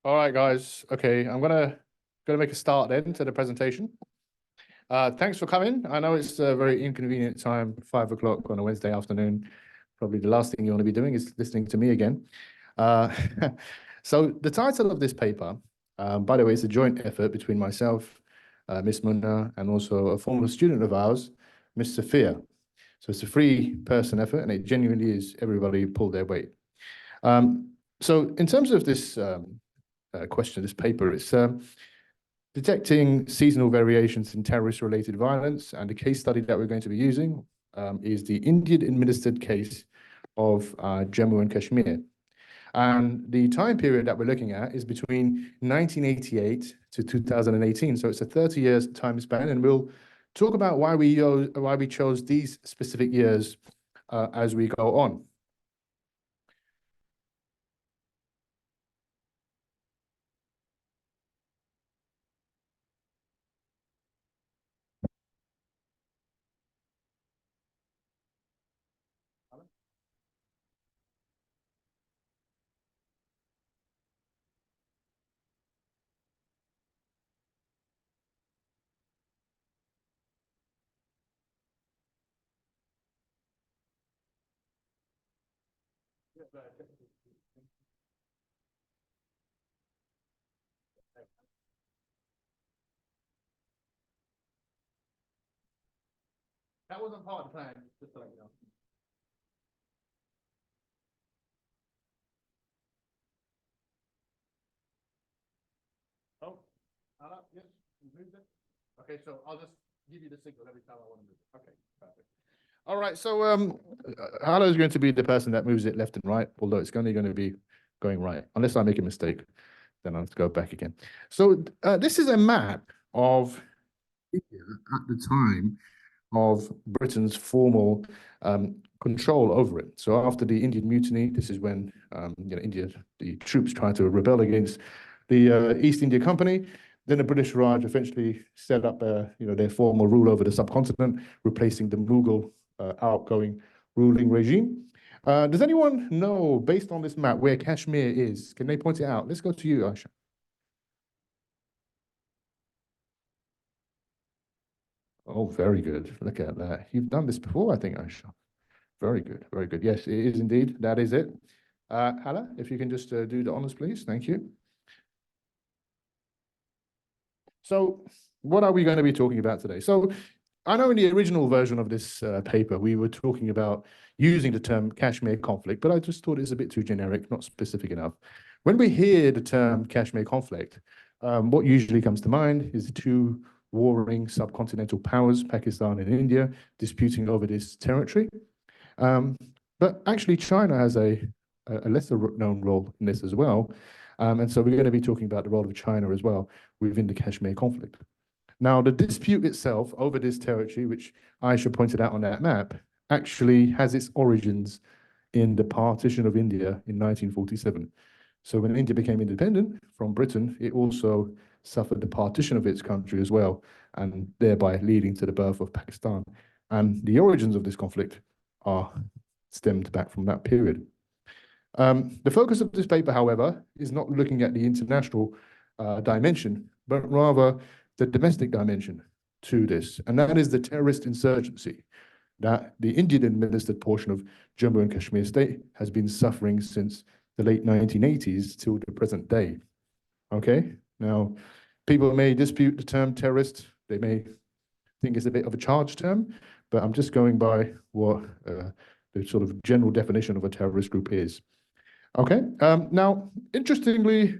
All right, guys. Okay, I'm gonna make a start then to the presentation. Thanks for coming. I know it's a very inconvenient time, 5 o'clock on a Wednesday afternoon. Probably the last thing you want to be doing is listening to me again. Uh, so the title of this paper, by the way, it's a joint effort between myself, Miss Munna, and also a former student of ours, Miss Sofia. So it's a three-person effort, and it genuinely is everybody pulled their weight. So in terms of this question, this paper, it's detecting seasonal variations in terrorist-related violence, and the case study that we're going to be using is the Indian-administered case of Jammu and Kashmir. And the time period that we're looking at is between 1988 to 2018. So it's a 30 years time span, and we'll talk about why we chose these specific years as we go on. That wasn't part of the plan, just to let you know. Oh, yes, you moved it. Okay, so I'll just give you the signal every time I want to move it. Okay, perfect. All right, so Hala is going to be the person that moves it left and right, although it's only going to be going right, unless I make a mistake, then I'll have to go back again. So this is a map of India at the time of Britain's formal control over it. So after the Indian Mutiny, this is when India, the troops tried to rebel against the East India Company. Then the British Raj eventually set up their formal rule over the subcontinent, replacing the Mughal outgoing ruling regime. Does anyone know, based on this map, where Kashmir is? Can they point it out? Let's go to you, Aisha. Oh, very good. Look at that. You've done this before, I think, Aisha. Very good, very good. Yes, it is indeed. That is it. Hala, if you can just do the honors, please. Thank you. So what are we going to be talking about today? So I know in the original version of this paper, we were talking about using the term Kashmir conflict, but I just thought it's a bit too generic, not specific enough. When we hear the term Kashmir conflict, what usually comes to mind is the two warring subcontinental powers, Pakistan and India, disputing over this territory. But actually, China has a lesser known role in this as well. And so we're going to be talking about the role of China as well within the Kashmir conflict. Now, the dispute itself over this territory, which Aisha pointed out on that map, actually has its origins in the partition of India in 1947. So when India became independent from Britain, it also suffered the partition of its country as well, and thereby leading to the birth of Pakistan. And the origins of this conflict are stemmed back from that period. The focus of this paper, however, is not looking at the international dimension, but rather the domestic dimension to this, and that is the terrorist insurgency that the Indian-administered portion of Jammu and Kashmir state has been suffering since the late 1980s till the present day. Okay, now people may dispute the term terrorist. They may think it's a bit of a charged term, but I'm just going by what the sort of general definition of a terrorist group is. Okay, now, interestingly,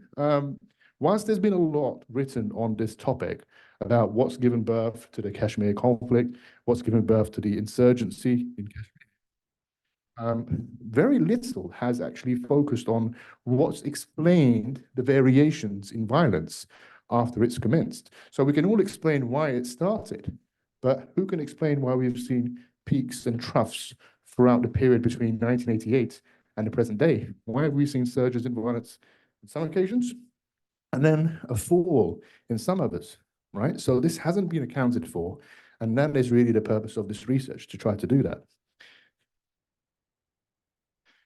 whilst there's been a lot written on this topic about what's given birth to the Kashmir conflict, what's given birth to the insurgency in Kashmir, very little has actually focused on what's explained the variations in violence after it's commenced. So we can all explain why it started, but who can explain why we've seen peaks and troughs throughout the period between 1988 and the present day? Why have we seen surges in violence on some occasions and then a fall in some others, right? So this hasn't been accounted for, and that is really the purpose of this research, to try to do that.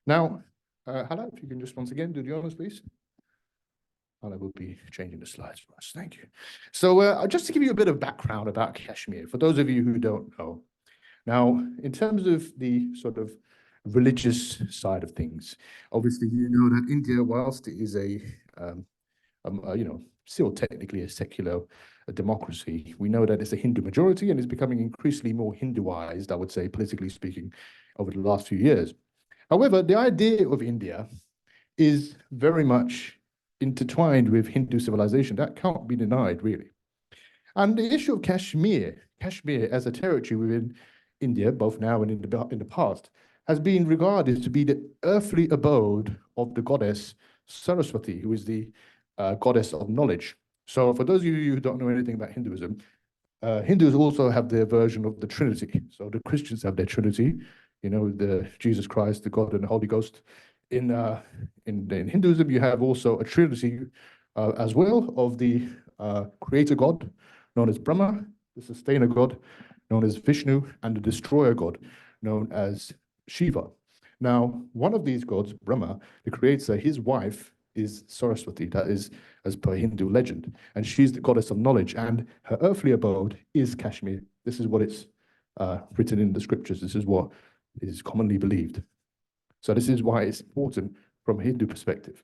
Now, Hala, if you can just once again do the honors, please. I will be changing the slides for us. Thank you. So just to give you a bit of background about Kashmir, for those of you who don't know, now, in terms of the sort of religious side of things, obviously you know that India, whilst it is still technically a secular democracy, we know that it's a Hindu majority and is becoming increasingly more Hinduized, I would say, politically speaking, over the last few years. However, the idea of India is very much intertwined with Hindu civilization. That can't be denied, really. And the issue of Kashmir as a territory within India, both now and in the past, has been regarded to be the earthly abode of the goddess Saraswati, who is the goddess of knowledge. So for those of you who don't know anything about Hinduism, Hindus also have their version of the Trinity. So the Christians have their Trinity, the Jesus Christ, the God, and the Holy Ghost. In Hinduism, you have also a Trinity as well of the creator God, known as Brahma, the sustainer God, known as Vishnu, and the destroyer God, known as Shiva. Now, one of these gods, Brahma, the creator, his wife is Saraswati, that is as per Hindu legend, and she's the goddess of knowledge, and her earthly abode is Kashmir. This is what it's written in the scriptures. This is what is commonly believed. So this is why it's important from a Hindu perspective.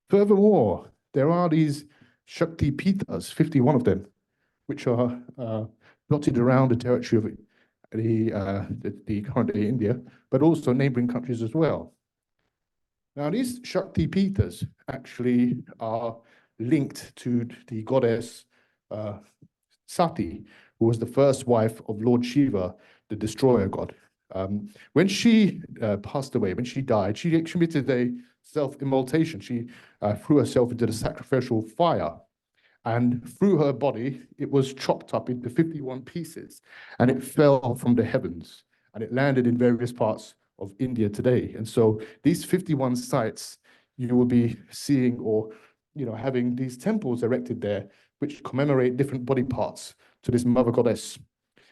Furthermore, there are these Shakti Pitas, 51 of them, which are dotted around the territory of the current day India, but also neighboring countries as well. Now, these Shakti Pitas actually are linked to the goddess Sati, who was the first wife of Lord Shiva, the destroyer god. When she passed away, when she died, she committed a self-immolation. She threw herself into the sacrificial fire. And through her body, it was chopped up into 51 pieces, and it fell from the heavens, and it landed in various parts of India today. And so these 51 sites, you will be seeing or having these temples erected there, which commemorate different body parts to this mother goddess.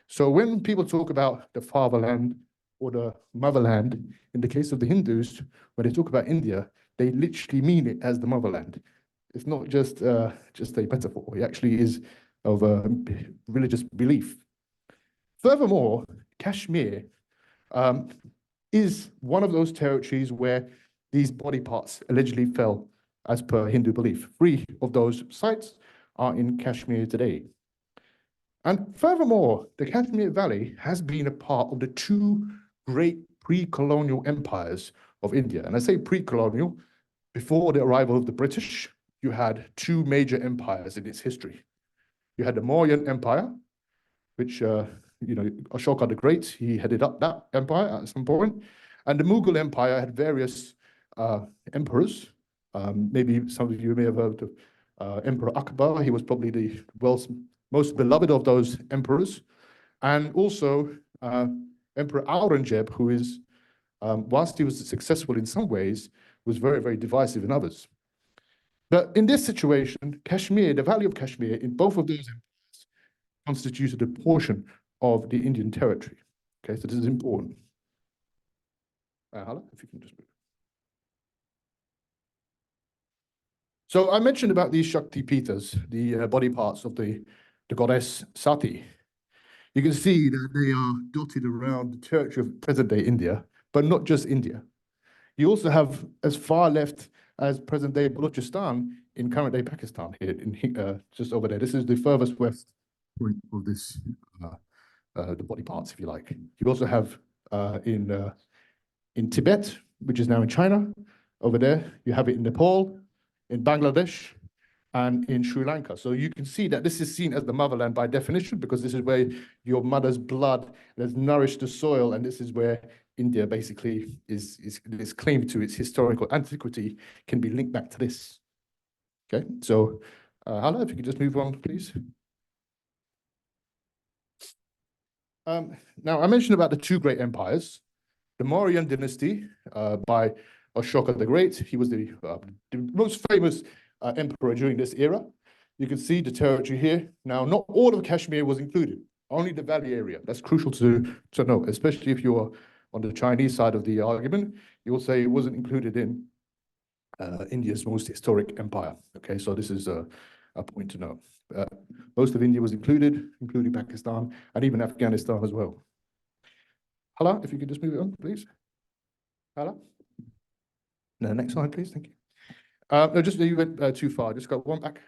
So when people talk about the fatherland or the motherland, in the case of the Hindus, when they talk about India, they literally mean it as the motherland. It's not just a metaphor. It actually is of a religious belief. Furthermore, Kashmir is one of those territories where these body parts allegedly fell, as per Hindu belief. 3 of those sites are in Kashmir today. And furthermore, the Kashmir Valley has been a part of the 2 great pre-colonial empires of India. And I say pre-colonial, before the arrival of the British, you had 2 major empires in its history. You had the Mauryan Empire, which, Ashoka the Great, he headed up that empire at some point. And the Mughal Empire had various emperors. Maybe some of you may have heard of Emperor Akbar. He was probably the world's most beloved of those emperors. And also Emperor Aurangzeb, who is, whilst he was successful in some ways, was very, very divisive in others. But in this situation, Kashmir, the Valley of Kashmir, in both of those empires, constituted a portion of the Indian territory. Okay, so this is important. Hala, if you can just move. So I mentioned about these Shakti Pitas, the body parts of the goddess Sati. You can see that they are dotted around the territory of present-day India, but not just India. You also have as far left as present-day Balochistan in current-day Pakistan, here, just over there. This is the furthest west point of this, the body parts, if you like. You also have in Tibet, which is now in China, over there. You have it in Nepal, in Bangladesh, and in Sri Lanka. So you can see that this is seen as the motherland by definition, because this is where your mother's blood has nourished the soil, and this is where India basically is claimed to its historical antiquity can be linked back to this. Okay, so Hala, if you could just move on, please. Now, I mentioned about the 2 great empires. The Mauryan dynasty by Ashoka the Great. He was the most famous emperor during this era. You can see the territory here. Now, not all of Kashmir was included, only the valley area. That's crucial to know, especially if you're on the Chinese side of the argument. You'll say it wasn't included in India's most historic empire. Okay, so this is a point to know. Most of India was included, including Pakistan and even Afghanistan as well. Hala, if you could just move it on, please. Hala. No, next slide, please. Thank you. No, just you went too far. Just go one back.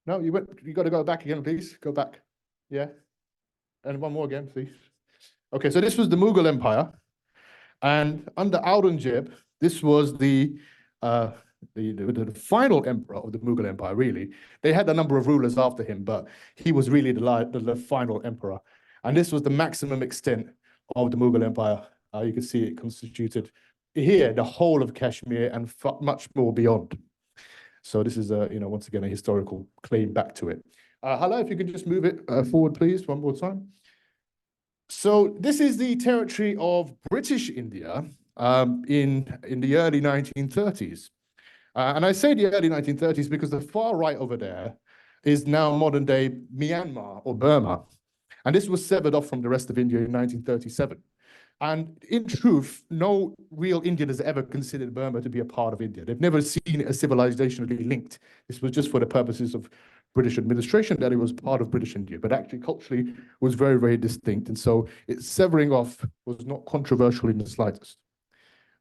No, you went. You got to go back again, please. Go back. Yeah, and one more again, please. Okay, so this was the Mughal Empire, and under Aurangzeb, this was the final emperor of the Mughal Empire. Really, they had a number of rulers after him, but he was really the final emperor, and this was the maximum extent of the Mughal Empire. You can see it constituted here the whole of Kashmir and much more beyond. So this is once again a historical claim back to it. Hala, if you could just move it forward, please, one more time. So this is the territory of British India in the early 1930s. And I say the early 1930s because the far right over there is now modern day Myanmar or Burma. And this was severed off from the rest of India in 1937. And in truth, no real Indian has ever considered Burma to be a part of India. They've never seen it as civilizationally linked. This was just for the purposes of British administration that it was part of British India, but actually culturally was very, very distinct. And so its severing off was not controversial in the slightest.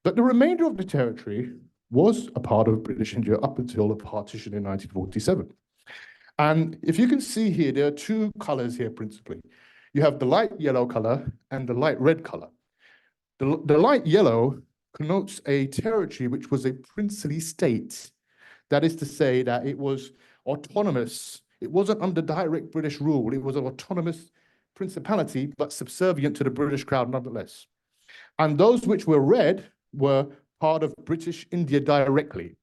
But the remainder of the territory was a part of British India up until the partition in 1947. And if you can see here, there are two colors here principally. You have the light yellow color and the light red color. The light yellow connotes a territory which was a princely state. That is to say that it was autonomous. It wasn't under direct British rule. It was an autonomous principality, but subservient to the British crown nonetheless. And those which were red were part of British India directly.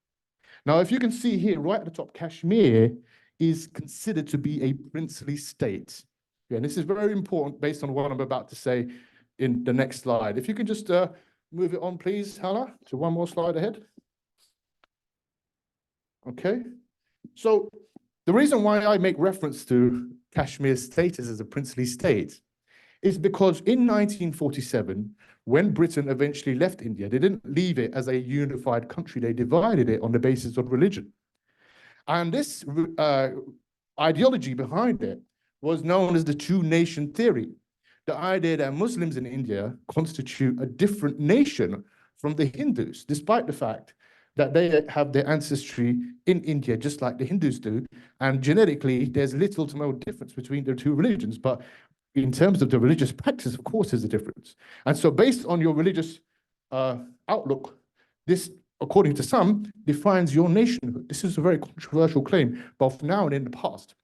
Now, if you can see here, right at the top, Kashmir is considered to be a princely state. Yeah, and this is very important based on what I'm about to say in the next slide. If you can just move it on, please, Hala, to one more slide ahead. Okay. So the reason why I make reference to Kashmir's status as a princely state is because in 1947, when Britain eventually left India, they didn't leave it as a unified country. They divided it on the basis of religion. And this ideology behind it was known as the two-nation theory. The idea that Muslims in India constitute a different nation from the Hindus, despite the fact that they have their ancestry in India, just like the Hindus do. And genetically, there's little to no difference between the two religions. But in terms of the religious practice, of course, there's a difference. And so based on your religious outlook, this, according to some, defines your nationhood. This is a very controversial claim, both now and in the past.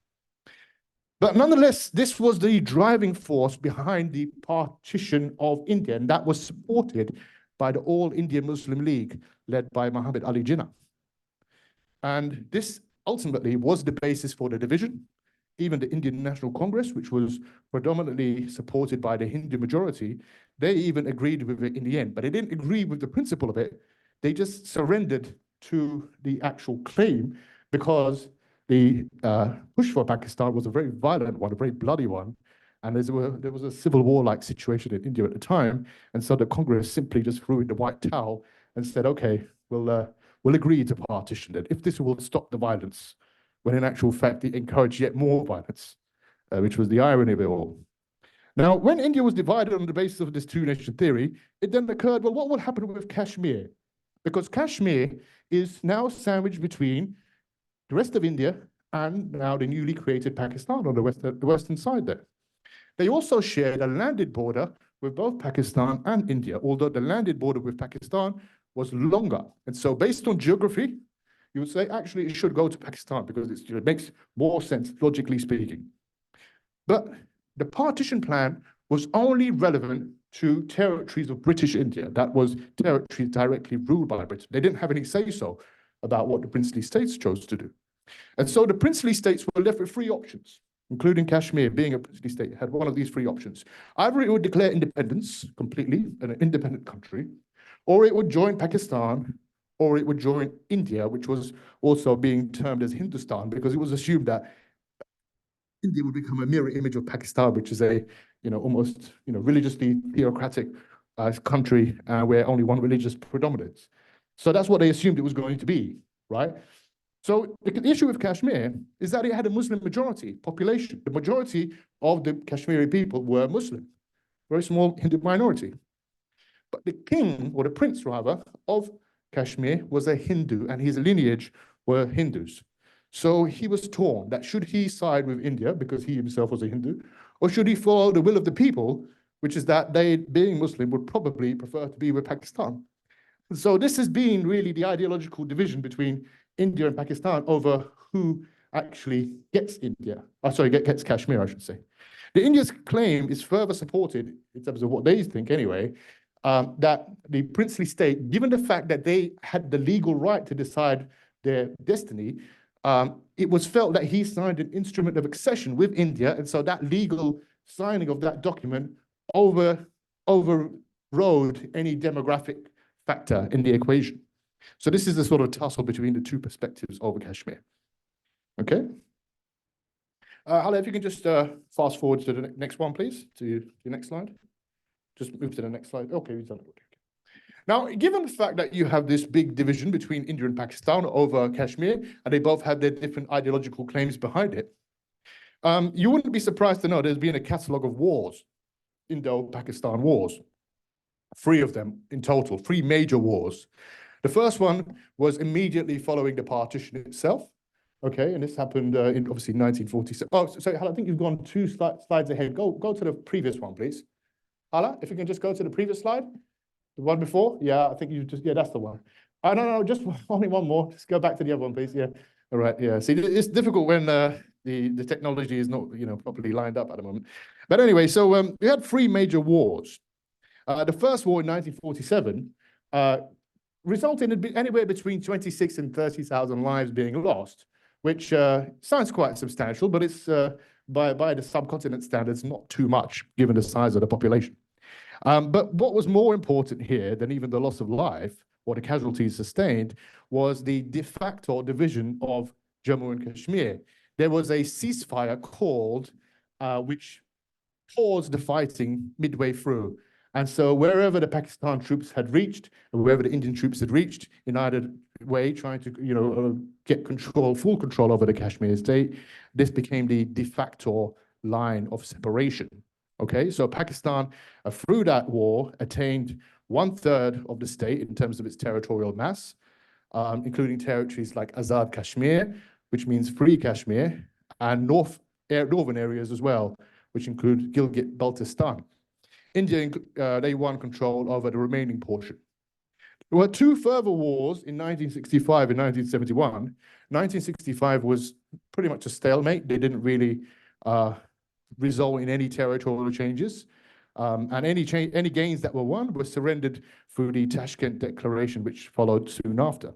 But nonetheless, this was the driving force behind the partition of India, and that was supported by the All India Muslim League, led by Muhammad Ali Jinnah. And this ultimately was the basis for the division. Even the Indian National Congress, which was predominantly supported by the Hindu majority, they even agreed with it in the end, but they didn't agree with the principle of it. They just surrendered to the actual claim because the push for Pakistan was a very violent one, a very bloody one, and there was a civil war-like situation in India at the time, and so the Congress simply just threw in the white towel and said, okay, we'll agree to partition it if this will stop the violence, when in actual fact it encouraged yet more violence, which was the irony of it all. Now, when India was divided on the basis of this two-nation theory, it then occurred, well, what will happen with Kashmir? Because Kashmir is now sandwiched between the rest of India and now the newly created Pakistan on the western side there. They also shared a landed border with both Pakistan and India, although the landed border with Pakistan was longer. And so based on geography, you would say, actually, it should go to Pakistan because it makes more sense, logically speaking. But the partition plan was only relevant to territories of British India. That was territories directly ruled by Britain. They didn't have any say-so about what the princely states chose to do. And so the princely states were left with three options, including Kashmir being a princely state, had one of these three options. Either it would declare independence completely, an independent country, or it would join Pakistan, or it would join India, which was also being termed as Hindustan, because it was assumed that India would become a mirror image of Pakistan, which is a, almost, religiously theocratic country where only one religious predominates. So that's what they assumed it was going to be, right? So the issue with Kashmir is that it had a Muslim majority population. The majority of the Kashmiri people were Muslim, very small Hindu minority. But the king, or the prince rather, of Kashmir was a Hindu, and his lineage were Hindus. So he was torn that should he side with India because he himself was a Hindu, or should he follow the will of the people, which is that they, being Muslim, would probably prefer to be with Pakistan. So this has been really the ideological division between India and Pakistan over who actually gets gets Kashmir, I should say. The India's claim is further supported in terms of what they think anyway, that the princely state, given the fact that they had the legal right to decide their destiny, it was felt that he signed an instrument of accession with India, and so that legal signing of that document overrode any demographic factor in the equation. So this is a sort of tussle between the two perspectives over Kashmir. Okay. Hala, if you can just fast forward to the next one, please, to the next slide. Just move to the next slide. Okay, we've done it. Okay. Now, given the fact that you have this big division between India and Pakistan over Kashmir, and they both have their different ideological claims behind it, you wouldn't be surprised to know there's been a catalogue of wars, Indo-Pakistan wars. 3 of them in total, 3 major wars. The first one was immediately following the partition itself. Okay, and this happened in obviously 1947. Oh, sorry, Hala, I think you've gone 2 slides ahead. Go to the previous one, please. Hala, if you can just go to the previous slide, the one before. Yeah, I think you just, yeah, that's the one. No, just only one more. Just go back to the other one, please. Yeah, all right. Yeah, see, it's difficult when the technology is not, properly lined up at the moment. But anyway, so we had 3 major wars. The first war in 1947 resulted in anywhere between 26 and 30,000 lives being lost, which sounds quite substantial, but it's by the subcontinent standards, not too much given the size of the population. But what was more important here than even the loss of life or the casualties sustained was the de facto division of Jammu and Kashmir. There was a ceasefire called, which paused the fighting midway through. And so wherever the Pakistan troops had reached, or wherever the Indian troops had reached, in either way, trying to get full control over the Kashmir state, this became the de facto line of separation. Okay, so Pakistan, through that war, attained 1/3 of the state in terms of its territorial mass, including territories like Azad Kashmir, which means free Kashmir, and northern areas as well, which include Gilgit-Baltistan. India, they won control over the remaining portion. There were 2 further wars in 1965 and 1971. 1965 was pretty much a stalemate. They didn't really result in any territorial changes. And any gains that were won were surrendered through the Tashkent Declaration, which followed soon after.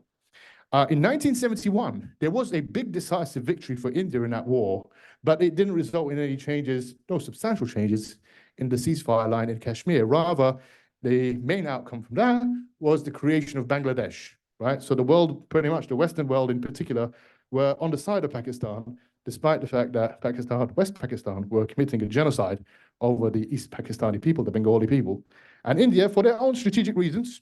In 1971, there was a big decisive victory for India in that war, but it didn't result in any changes, no substantial changes in the ceasefire line in Kashmir. Rather, the main outcome from that was the creation of Bangladesh, right? So the world, pretty much the Western world in particular, were on the side of Pakistan, despite the fact that West Pakistan were committing a genocide over the East Pakistani people, the Bengali people. And India, for their own strategic reasons,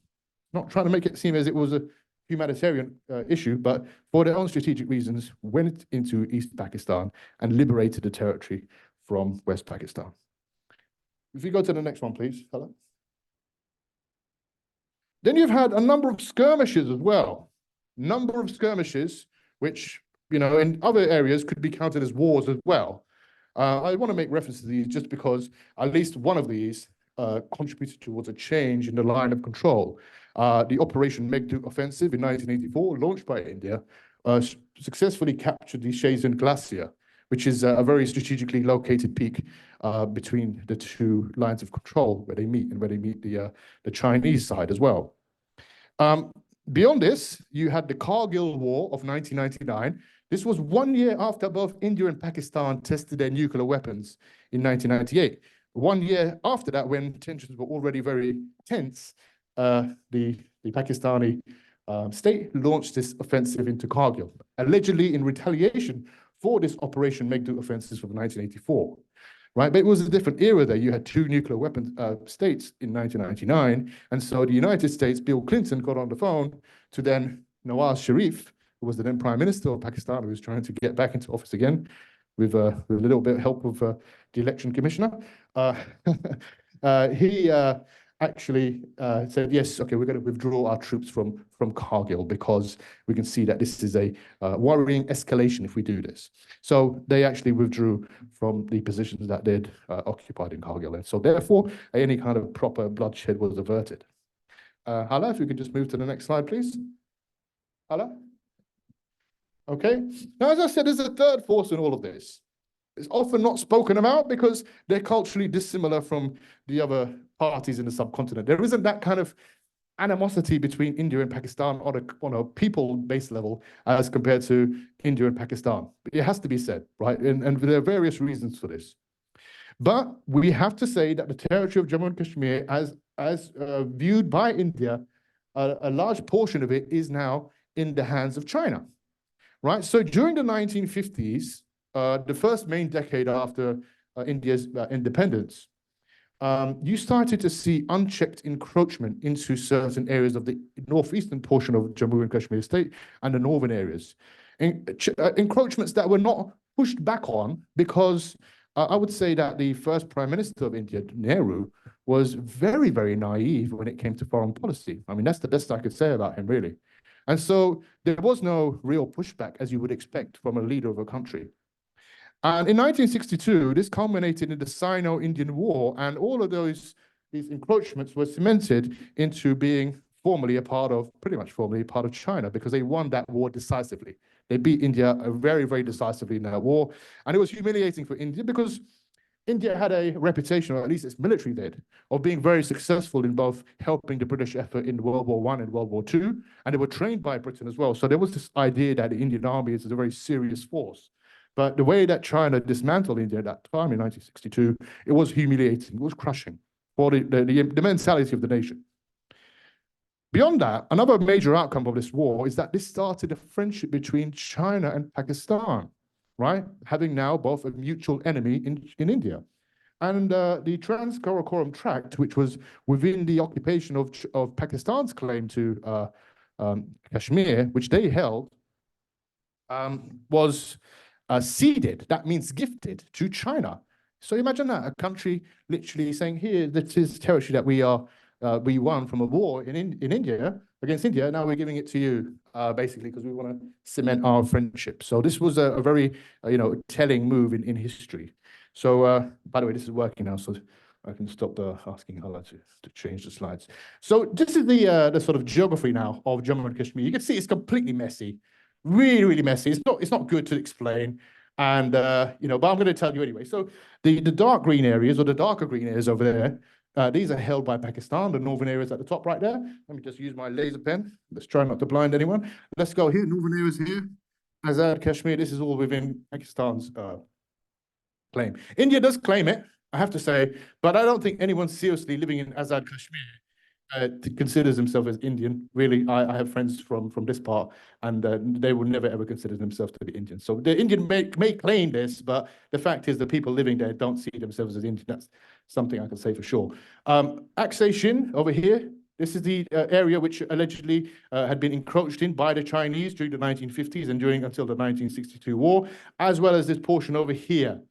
not trying to make it seem as it was a humanitarian issue, but for their own strategic reasons, went into East Pakistan and liberated the territory from West Pakistan. If you go to the next one, please, Helen. Then you've had a number of skirmishes as well. Number of skirmishes, which, in other areas could be counted as wars as well. I want to make reference to these just because at least one of these contributed towards a change in the line of control. The Operation Meghdoot Offensive in 1984, launched by India, successfully captured the Shyamal Glacier, which is a very strategically located peak between the 2 lines of control where they meet and where they meet the Chinese side as well. Beyond this, you had the Kargil War of 1999. This was 1 year after both India and Pakistan tested their nuclear weapons in 1998. 1 year after that, when tensions were already very tense, the Pakistani state launched this offensive into Kargil, allegedly in retaliation for this Operation Meghdoot Offensive of 1984. Right, but it was a different era there. You had 2 nuclear weapon states in 1999, and so the United States, Bill Clinton, got on the phone to then Nawaz Sharif, who was the then Prime Minister of Pakistan, who was trying to get back into office again with a little bit of help of the election commissioner. He actually said, yes, okay, we're going to withdraw our troops from Kargil because we can see that this is a worrying escalation if we do this. So they actually withdrew from the positions that they'd occupied in Kargil. And so therefore, any kind of proper bloodshed was averted. Hala, if we could just move to the next slide, please. Hala? Okay. Now, as I said, there's a third force in all of this. It's often not spoken about because they're culturally dissimilar from the other parties in the subcontinent. There isn't that kind of animosity between India and Pakistan on a people-based level as compared to India and Pakistan. It has to be said, right? And there are various reasons for this. But we have to say that the territory of Jammu and Kashmir, as viewed by India, a large portion of it is now in the hands of China, right? So during the 1950s, the first main decade after India's independence, you started to see unchecked encroachment into certain areas of the northeastern portion of Jammu and Kashmir state and the northern areas. Encroachments that were not pushed back on because I would say that the first Prime Minister of India, Nehru, was very, very naive when it came to foreign policy. I mean, that's the best I could say about him, really. And so there was no real pushback, as you would expect from a leader of a country. And in 1962, this culminated in the Sino-Indian War, and all of these encroachments were cemented into being pretty much formally a part of China, because they won that war decisively. They beat India very, very decisively in that war. And it was humiliating for India because India had a reputation, or at least its military did, of being very successful in both helping the British effort in World War I and World War II, and they were trained by Britain as well. So there was this idea that the Indian army is a very serious force. But the way that China dismantled India at that time in 1962, it was humiliating, it was crushing for the mentality of the nation. Beyond that, another major outcome of this war is that this started a friendship between China and Pakistan, right? Having now both a mutual enemy in India. And the Trans-Karakoram Tract, which was within the occupation of Pakistan's claim to Kashmir, which they held, was ceded, that means gifted, to China. So imagine that, a country literally saying, here, this is territory that we won from a war in India, against India, now we're giving it to you, basically, because we want to cement our friendship. So this was a very, telling move in history. So, by the way, this is working now, so I can stop asking Hala to change the slides. So this is the sort of geography now of Jammu and Kashmir. You can see it's completely messy, really, really messy. It's not good to explain. And, but I'm going to tell you anyway. So the dark green areas, or the darker green areas over there, these are held by Pakistan, the northern areas at the top right there. Let me just use my laser pen. Let's try not to blind anyone. Let's go here, northern areas here. Azad Kashmir, this is all within Pakistan's claim. India does claim it, I have to say, but I don't think anyone seriously living in Azad Kashmir considers himself as Indian. Really, I have friends from this part, and they will never ever consider themselves to be Indian. So the Indian may claim this, but the fact is the people living there don't see themselves as Indian. That's something I can say for sure. Aksai Chin over here, this is the area which allegedly had been encroached in by the Chinese during the 1950s and until the 1962 war, as well as this portion over here.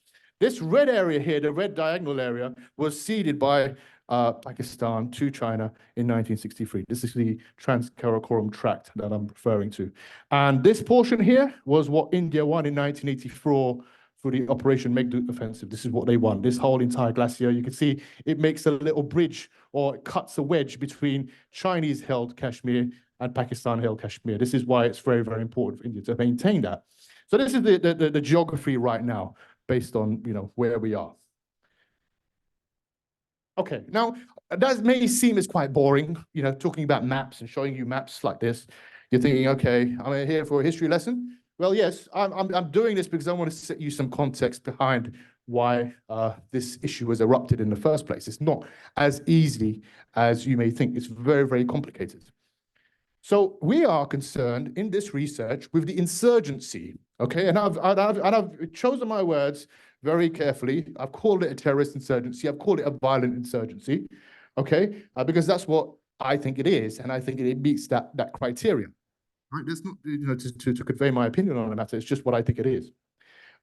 This red area here, the red diagonal area, was ceded by Pakistan to China in 1963. This is the Trans-Karakoram Tract that I'm referring to. And this portion here was what India won in 1984 for the Operation Meghdoot offensive. This is what they won, this whole entire glacier. You can see it makes a little bridge, or it cuts a wedge between Chinese-held Kashmir and Pakistan-held Kashmir. This is why it's very, very important for India to maintain that. So this is the geography right now, based on where we are. Okay, now that may seem as quite boring, talking about maps and showing you maps like this. You're thinking, okay, I'm here for a history lesson. Well, yes, I'm doing this because I want to set you some context behind why this issue was erupted in the first place. It's not as easy as you may think. It's very, very complicated. So we are concerned in this research with the insurgency, okay? And I've chosen my words very carefully. I've called it a terrorist insurgency. I've called it a violent insurgency, okay? Because that's what I think it is, and I think it meets that criteria. Right? That's not, to convey my opinion on the matter. It's just what I think it is.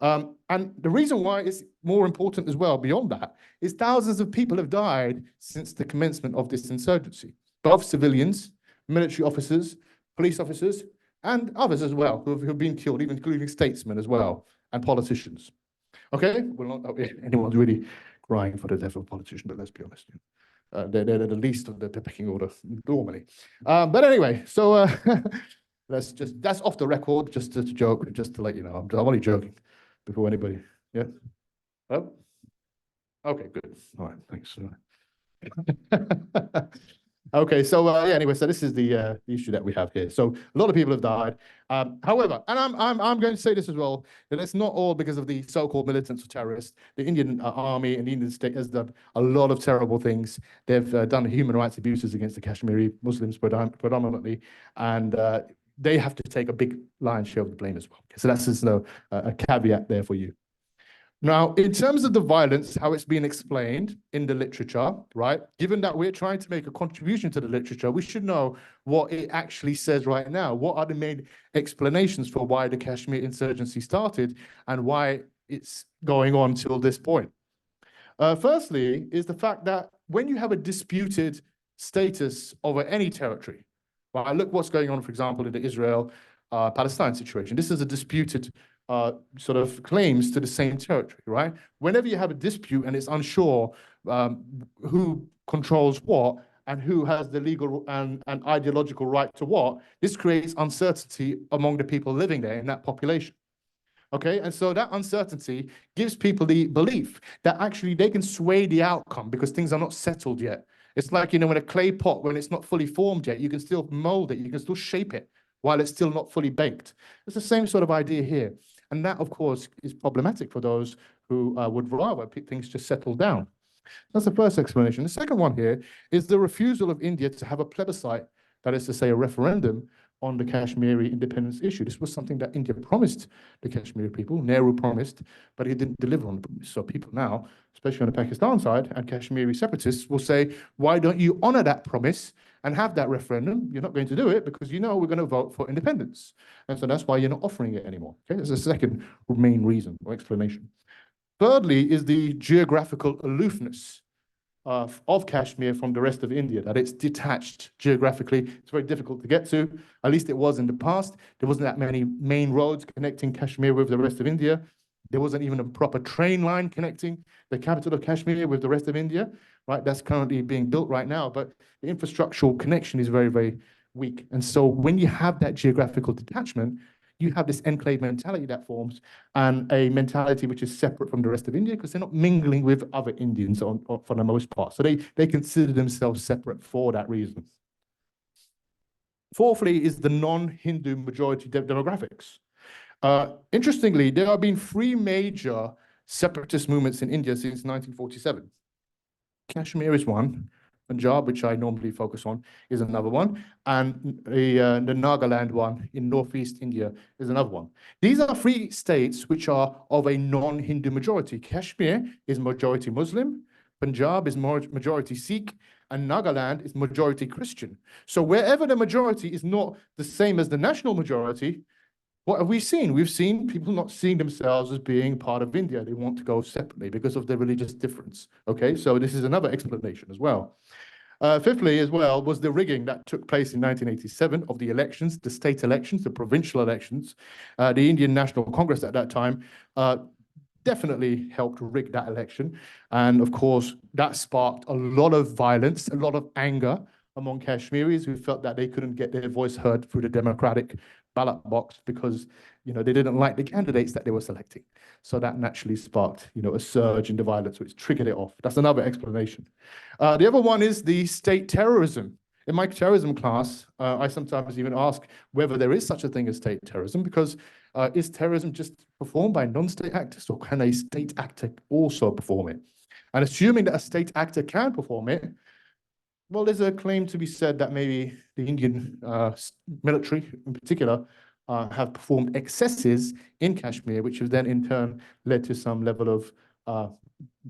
And the reason why it's more important as well, beyond that, is thousands of people have died since the commencement of this insurgency, both civilians, military officers, police officers, and others as well, who have been killed, even including statesmen as well, and politicians. Okay, well, not anyone's really crying for the death of a politician, but let's be honest. They're the least of the pecking order normally. But anyway, so that's off the record, just to joke, just to let you know. I'm only joking before anybody. Yeah. Oh, okay, good. All right, thanks. Okay, so yeah, anyway, so this is the issue that we have here. So a lot of people have died. However, and I'm going to say this as well, that it's not all because of the so-called militants or terrorists. The Indian army and the Indian state has done a lot of terrible things. They've done human rights abuses against the Kashmiri Muslims predominantly, and they have to take a big lion's share of the blame as well. So that's just a caveat there for you. Now, in terms of the violence, how it's been explained in the literature, right? Given that we're trying to make a contribution to the literature, we should know what it actually says right now. What are the main explanations for why the Kashmir insurgency started and why it's going on till this point? Firstly, is the fact that when you have a disputed status over any territory, right? Look what's going on, for example, in the Israel-Palestine situation. This is a disputed sort of claims to the same territory, right? Whenever you have a dispute and it's unsure who controls what and who has the legal and ideological right to what, this creates uncertainty among the people living there in that population. Okay, and so that uncertainty gives people the belief that actually they can sway the outcome because things are not settled yet. It's like, when a clay pot, when it's not fully formed yet, you can still mold it, you can still shape it while it's still not fully baked. It's the same sort of idea here. And that, of course, is problematic for those who would rather things just settle down. That's the first explanation. The second one here is the refusal of India to have a plebiscite, that is to say, a referendum on the Kashmiri independence issue. This was something that India promised the Kashmiri people, Nehru promised, but he didn't deliver on the promise. So people now, especially on the Pakistan side and Kashmiri separatists, will say, why don't you honor that promise and have that referendum? You're not going to do it because we're going to vote for independence. And so that's why you're not offering it anymore. Okay, that's the second main reason or explanation. Thirdly is the geographical aloofness of Kashmir from the rest of India, that it's detached geographically. It's very difficult to get to. At least it was in the past. There wasn't that many main roads connecting Kashmir with the rest of India. There wasn't even a proper train line connecting the capital of Kashmir with the rest of India, right? That's currently being built right now, but the infrastructural connection is very, very weak. And so when you have that geographical detachment, you have this enclave mentality that forms and a mentality which is separate from the rest of India because they're not mingling with other Indians for the most part. So they consider themselves separate for that reason. Fourthly is the non-Hindu majority demographics. Interestingly, there have been 3 major separatist movements in India since 1947. Kashmir is one. Punjab, which I normally focus on, is another one. And the Nagaland one in northeast India is another one. These are 3 states which are of a non-Hindu majority. Kashmir is majority Muslim, Punjab is majority Sikh, and Nagaland is majority Christian. So wherever the majority is not the same as the national majority, what have we seen? We've seen people not seeing themselves as being part of India. They want to go separately because of their religious difference. Okay, so this is another explanation as well. Fifthly, as well, was the rigging that took place in 1987 of the elections, the state elections, the provincial elections. The Indian National Congress at that time definitely helped rig that election. And of course, that sparked a lot of violence, a lot of anger among Kashmiris who felt that they couldn't get their voice heard through the democratic ballot box because they didn't like the candidates that they were selecting. So that naturally sparked a surge in the violence, which triggered it off. That's another explanation. The other one is the state terrorism. In my terrorism class, I sometimes even ask whether there is such a thing as state terrorism, because is terrorism just performed by non-state actors, or can a state actor also perform it? And assuming that a state actor can perform it, well, there's a claim to be said that maybe the Indian military in particular have performed excesses in Kashmir, which have then in turn led to some level of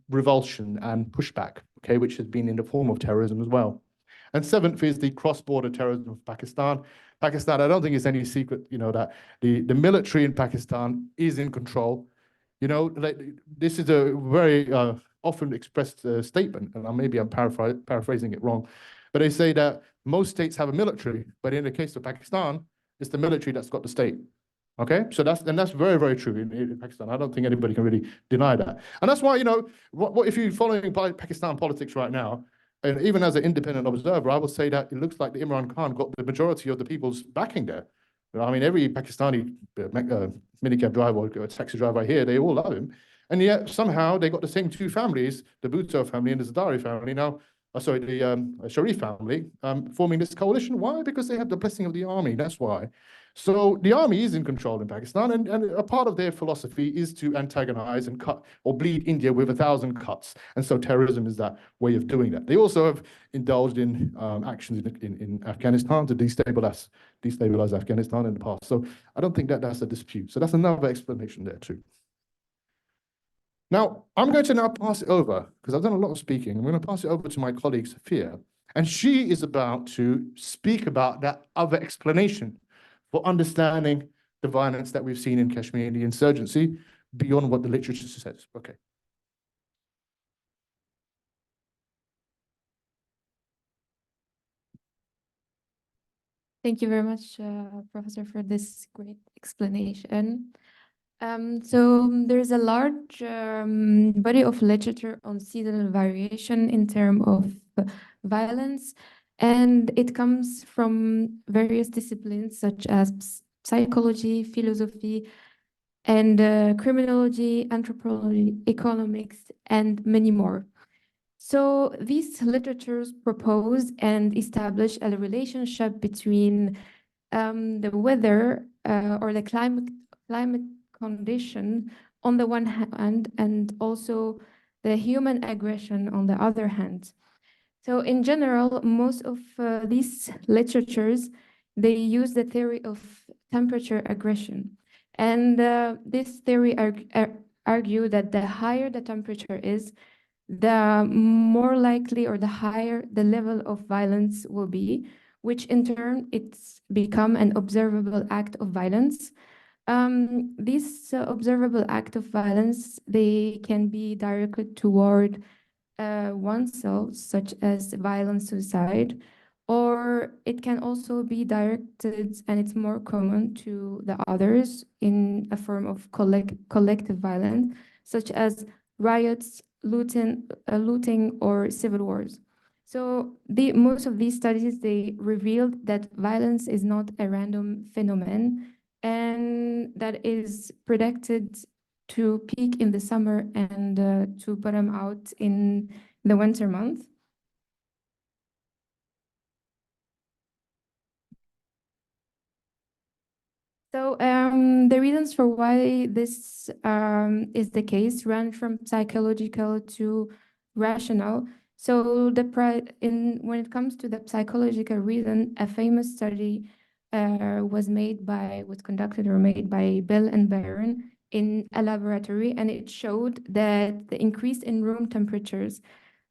revulsion and pushback, okay, which has been in the form of terrorism as well. And seventh is the cross-border terrorism of Pakistan. Pakistan, I don't think it's any secret, that the military in Pakistan is in control. Like, this is a very often expressed statement, and maybe I'm paraphrasing it wrong, but they say that most states have a military, but in the case of Pakistan, it's the military that's got the state. Okay, so that's very, very true in Pakistan. I don't think anybody can really deny that, and that's why what if you're following Pakistan politics right now, and even as an independent observer, I would say that it looks like the Imran Khan got the majority of the people's backing there. I mean, every Pakistani minicab driver or taxi driver here, they all love him, and yet somehow they got the same two families, the Bhutto family and the Zardari family now. Sorry, the Sharif family forming this coalition. Why? Because they have the blessing of the army. That's why. So the army is in control in Pakistan, and a part of their philosophy is to antagonize and cut or bleed India with 1,000 cuts. And so terrorism is that way of doing that. They also have indulged in actions in Afghanistan to destabilize Afghanistan in the past. So I don't think that that's a dispute. So that's another explanation there too. Now, I'm going to now pass it over, because I've done a lot of speaking. I'm going to pass it over to my colleague, Sofia, and she is about to speak about that other explanation for understanding the violence that we've seen in Kashmir and the insurgency beyond what the literature says. Okay. Thank you very much, Professor, for this great explanation. So there's a large body of literature on seasonal variation in terms of violence, and it comes from various disciplines such as psychology, philosophy, and criminology, anthropology, economics, and many more. So these literatures propose and establish a relationship between the weather or the climate condition on the one hand, and also the human aggression on the other hand. So in general, most of these literatures, they use the theory of temperature aggression. And this theory argue that the higher the temperature is, the more likely or the higher the level of violence will be, which in turn it's become an observable act of violence. These observable act of violence, they can be directed toward oneself, such as violent suicide, or it can also be directed, and it's more common, to the others in a form of collective violence, such as riots, looting, or civil wars. So most of these studies, they revealed that violence is not a random phenomenon, and that is predicted to peak in the summer and to bottom out in the winter month. So the reasons for why this is the case run from psychological to rational. So when it comes to the psychological reason, a famous study was conducted or made by Bell and Barron in a laboratory, and it showed that the increase in room temperatures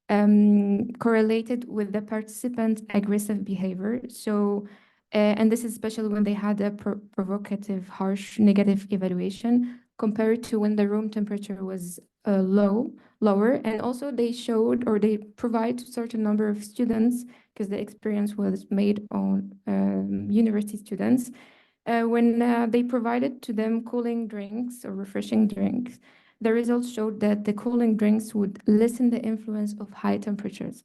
correlated with the participants' aggressive behavior. So, and this is especially when they had a provocative, harsh, negative evaluation compared to when the room temperature was lower. And also they showed, or they provide a certain number of students, because the experience was made on university students, when they provided to them cooling drinks or refreshing drinks, the results showed that the cooling drinks would lessen the influence of high temperatures.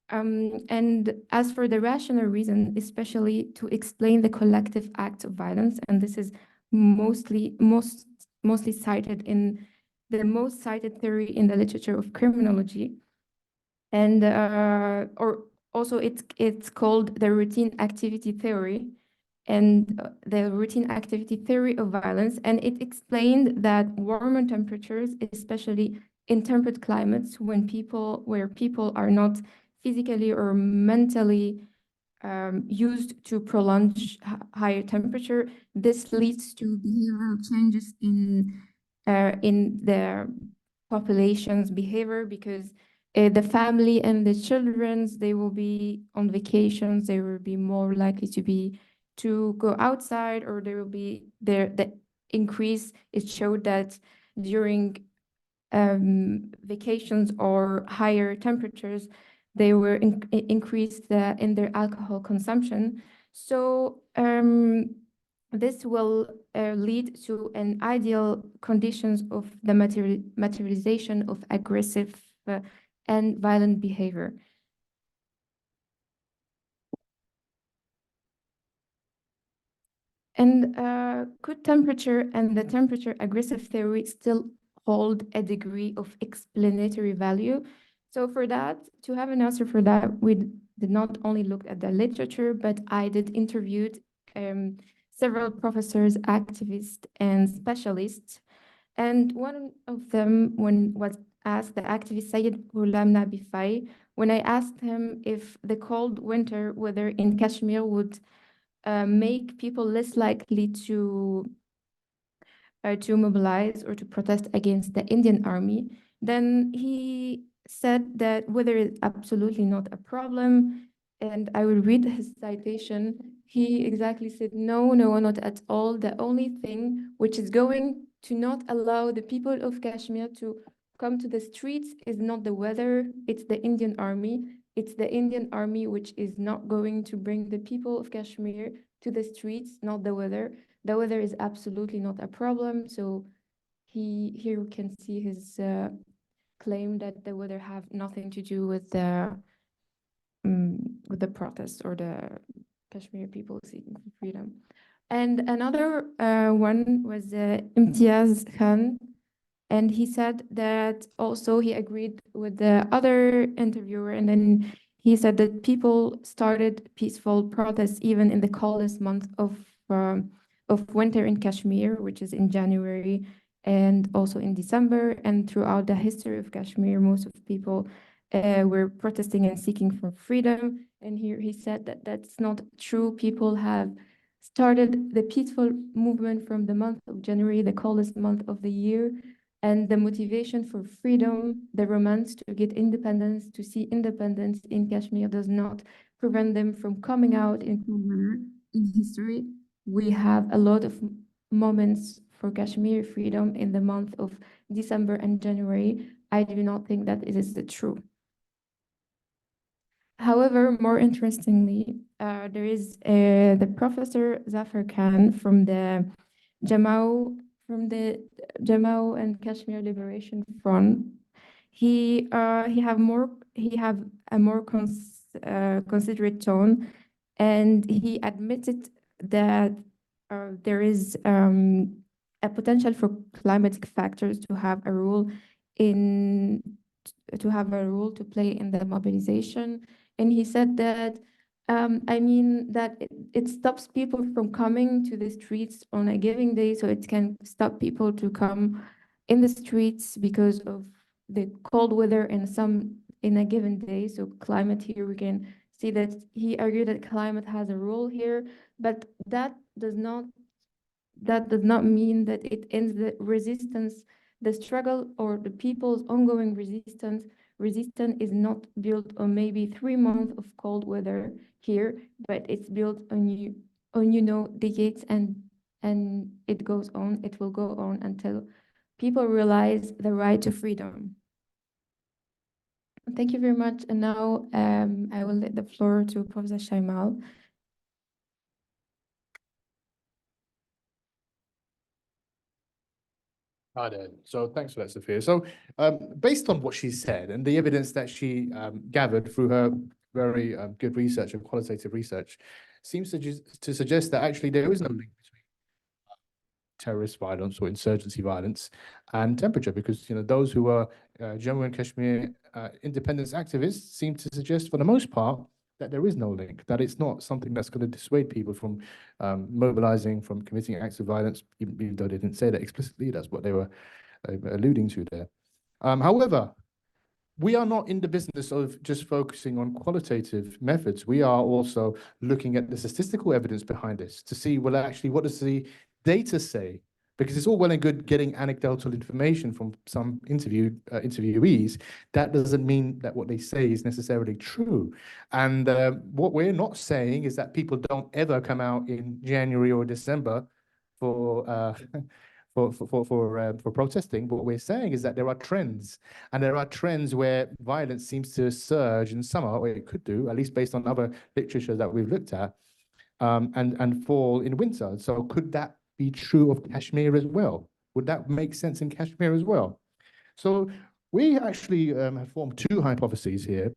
And as for the rational reason, especially to explain the collective acts of violence, and this is mostly cited in the most cited theory in the literature of criminology, and or also it's called the routine activity theory, and the routine activity theory of violence, and it explained that warmer temperatures, especially in temperate climates, where people are not physically or mentally used to prolong higher temperature, this leads to behavioral changes in the population's behavior, because the family and the childrens, they will be on vacations, they will be more likely to go outside, or there will be the increase. It showed that during vacations or higher temperatures, they were increased in their alcohol consumption. So this will lead to an ideal conditions of the materialization of aggressive and violent behavior. And could temperature and the temperature aggressive theory still hold a degree of explanatory value? So for that, to have an answer for that, we did not only look at the literature, but I did interviewed several professors, activists, and specialists. And one of them, when was asked, the activist Sayed Ghulam Nabi Fai, when I asked him if the cold winter weather in Kashmir would make people less likely to mobilize or to protest against the Indian army, then he said that weather is absolutely not a problem. And I will read his citation. He exactly said, no, no, not at all. The only thing which is going to not allow the people of Kashmir to come to the streets is not the weather, it's the Indian army. It's the Indian army which is not going to bring the people of Kashmir to the streets, not the weather. The weather is absolutely not a problem. So here we can see his claim that the weather have nothing to do with the protests or the Kashmir people seeking for freedom. And another one was Imtiaz Khan, and he said that also he agreed with the other interviewer, and then he said that people started peaceful protests even in the coldest month of winter in Kashmir, which is in January, and also in December. And throughout the history of Kashmir, most of people were protesting and seeking for freedom. And here he said that that's not true. People have started the peaceful movement from the month of January, the coldest month of the year, and the motivation for freedom, the romance to get independence, to see independence in Kashmir does not prevent them from coming out in cold weather. In history, we have a lot of moments for Kashmir freedom in the month of December and January. I do not think that it is the true. However, more interestingly, there is the Professor Zafar Khan from the Jammu and Kashmir Liberation Front. He have a more considerate tone, and he admitted that there is a potential for climatic factors to have a role to play in the mobilization. And he said that I mean that it stops people from coming to the streets on a given day, so it can stop people to come in the streets because of the cold weather in a given day. So climate, here we can see that he argued that climate has a role here, but that does not mean that it ends the resistance, the struggle, or the people's ongoing resistance. Resistance is not built on maybe 3 months of cold weather here, but it's built on decades, and it goes on. It will go on until people realize the right to freedom. Thank you very much. And now I will let the floor to Professor Shyamal. Hi there. So thanks for that, Sofia. So based on what she said and the evidence that she gathered through her very good research and qualitative research, seems to suggest that actually there is no link between terrorist violence or insurgency violence and temperature, because those who are Jammu and Kashmir independence activists seem to suggest, for the most part, that there is no link, that it's not something that's going to dissuade people from mobilizing, from committing acts of violence, even though they didn't say that explicitly. That's what they were alluding to there. However, we are not in the business of just focusing on qualitative methods. We are also looking at the statistical evidence behind this to see, well, actually, what does the data say Because it's all well and good getting anecdotal information from some interviewees. That doesn't mean that what they say is necessarily true. And what we're not saying is that people don't ever come out in January or December for for protesting. What we're saying is that there are trends, and there are trends where violence seems to surge in summer, or it could do, at least based on other literature that we've looked at, and fall in winter. So could that be true of Kashmir as well? Would that make sense in Kashmir as well? So we actually have formed two hypotheses here.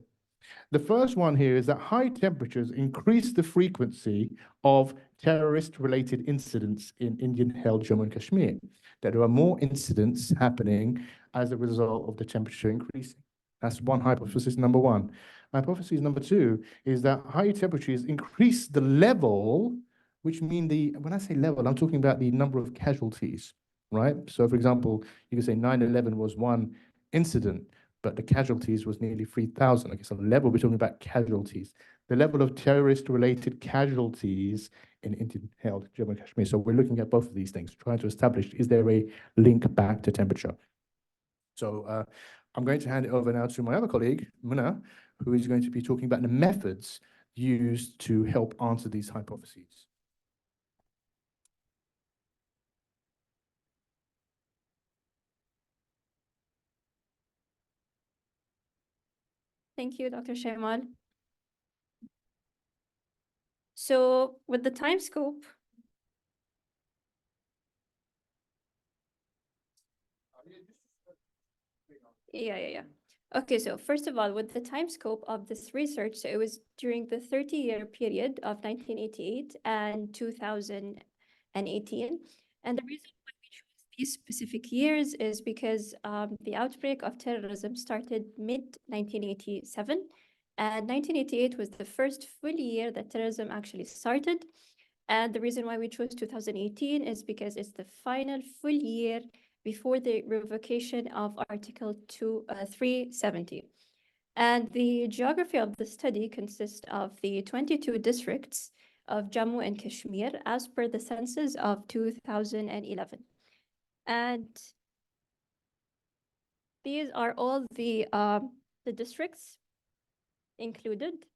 The first one here is that high temperatures increase the frequency of terrorist-related incidents in Indian-held Jammu and Kashmir, that there are more incidents happening as a result of the temperature increasing. That's one hypothesis, number one. Hypothesis number two is that high temperatures increase the level, which mean when I say level, I'm talking about the number of casualties, right? So for example, you could say 9/11 was one incident, but the casualties was nearly 3,000. Okay, so the level, we're talking about casualties. The level of terrorist-related casualties in Indian-held Jammu and Kashmir. So we're looking at both of these things, trying to establish, is there a link back to temperature? So I'm going to hand it over now to my other colleague, Muna, who is going to be talking about the methods used to help answer these hypotheses. Thank you, Dr. Shyamal. So with the time scope, yeah. Okay, so first of all, with the time scope of this research, so it was during the 30-year period of 1988 and 2018. And the reason why we chose these specific years is because the outbreak of terrorism started mid-1987, and 1988 was the first full year that terrorism actually started. And the reason why we chose 2018 is because it's the final full year before the revocation of Article 370. And the geography of the study consists of the 22 districts of Jammu and Kashmir as per the census of 2011. And these are all the districts included.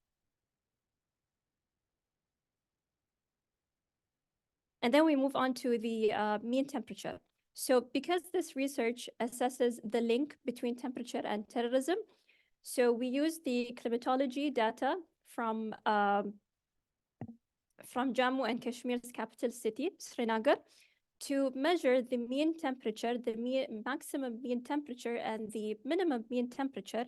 And then we move on to the mean temperature. So because this research assesses the link between temperature and terrorism, so we use the climatology data from Jammu and Kashmir's capital city, Srinagar, to measure the mean temperature, the maximum mean temperature and the minimum mean temperature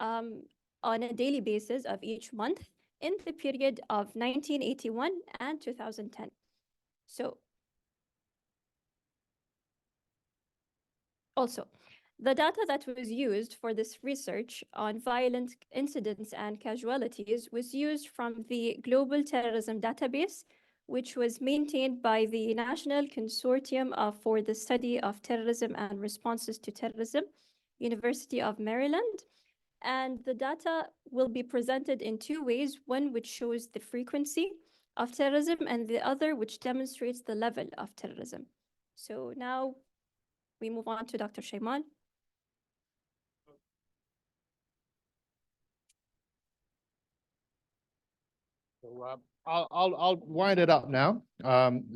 on a daily basis of each month in the period of 1981 and 2010. So also, the data that was used for this research on violent incidents and casualties was used from the Global Terrorism Database, which was maintained by the National Consortium for the Study of Terrorism and Responses to Terrorism, University of Maryland. And the data will be presented in two ways, one which shows the frequency of terrorism and the other which demonstrates the level of terrorism. So now we move on to Dr. Shyamal. So I'll wind it up now.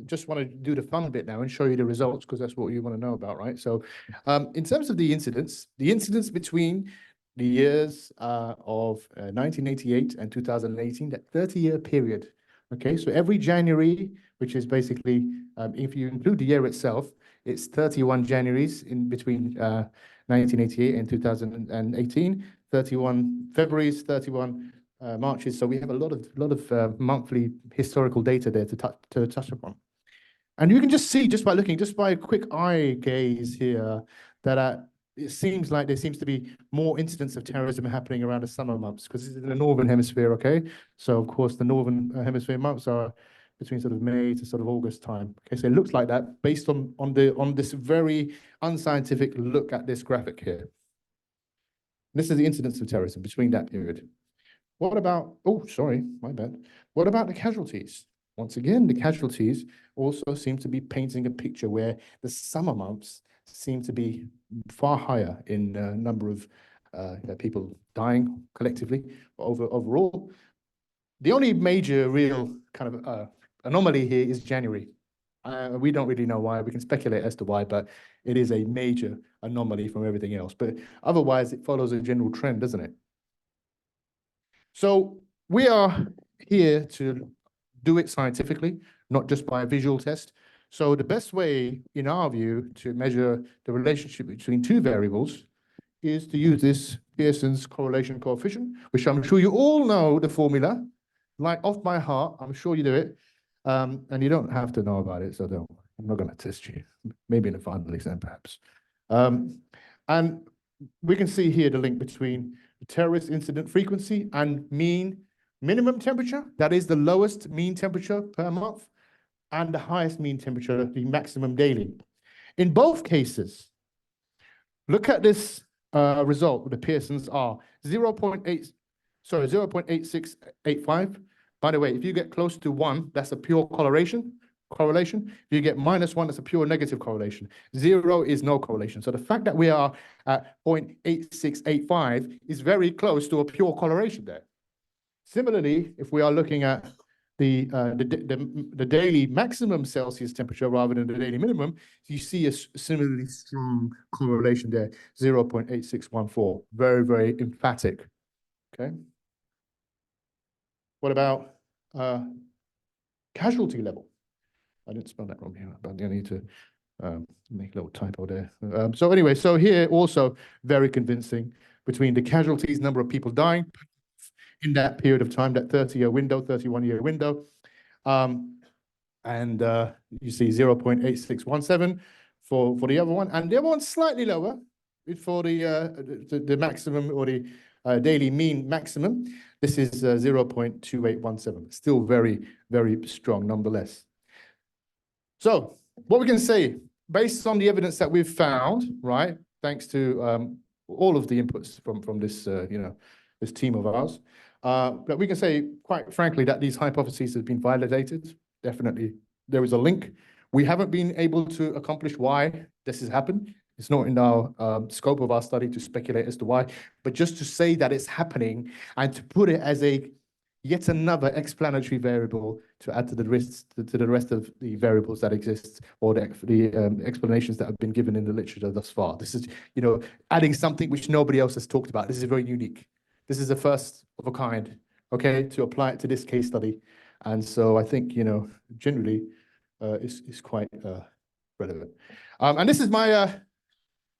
Just want to do the fun bit now and show you the results, because that's what you want to know about, right? So in terms of the incidents between the years of 1988 and 2018, that 30-year period. Okay, so every January, which is basically, if you include the year itself, it's 31 Januaries in between 1988 and 2018, 31 Februaries, 31 Marches. So we have a lot of monthly historical data there to touch upon. And you can just see, just by looking, just by a quick eye gaze here, that it seems like there seems to be more incidents of terrorism happening around the summer months, because it's in the northern hemisphere, okay? So of course the northern hemisphere months are between sort of May to sort of August time. Okay, so it looks like that based on this very unscientific look at this graphic here. This is the incidence of terrorism between that period. What about, oh, sorry, my bad. What about the casualties? once again, the casualties also seem to be painting a picture where the summer months seem to be far higher in number of people dying collectively overall. The only major real kind of anomaly here is January. We don't really know why. We can speculate as to why, but it is a major anomaly from everything else. But otherwise, it follows a general trend, doesn't it? So we are here to do it scientifically, not just by a visual test. So the best way, in our view, to measure the relationship between two variables is to use this Pearson's correlation coefficient, which I'm sure you all know the formula, like off by heart. I'm sure you do it. And you don't have to know about it, so I'm not going to test you. Maybe in a final exam, perhaps. And we can see here the link between the terrorist incident frequency and mean minimum temperature. That is the lowest mean temperature per month, and the highest mean temperature, the maximum daily. In both cases, look at this result. The Pearsons are 0.8685. By the way, if you get close to 1, that's a pure correlation. If you get -1, that's a pure negative correlation. 0 is no correlation. So the fact that we are at 0.8685 is very close to a pure correlation there. Similarly, if we are looking at the daily maximum Celsius temperature rather than the daily minimum, you see a similarly strong correlation there, 0.8614. Very, very emphatic. Okay. What about casualty level? I didn't spell that wrong here, but I need to make a little typo there. So anyway, so here also very convincing between the casualties, number of people dying in that period of time, that 30-year window, 31-year window. And you see 0.8617 for the other one. And the other one's slightly lower for the maximum or the daily mean maximum. This is 0.2817. Still very, very strong nonetheless. So what we can say, based on the evidence that we've found, right, thanks to all of the inputs from this, this team of ours, that we can say, quite frankly, that these hypotheses have been validated. Definitely, there is a link. We haven't been able to accomplish why this has happened. It's not in our scope of our study to speculate as to why, but just to say that it's happening and to put it as yet another explanatory variable to add to the rest of the variables that exist, or the explanations that have been given in the literature thus far. This is, adding something which nobody else has talked about. This is very unique. This is the first of a kind, okay, to apply it to this case study. And so I think, generally, it's quite relevant. And this is my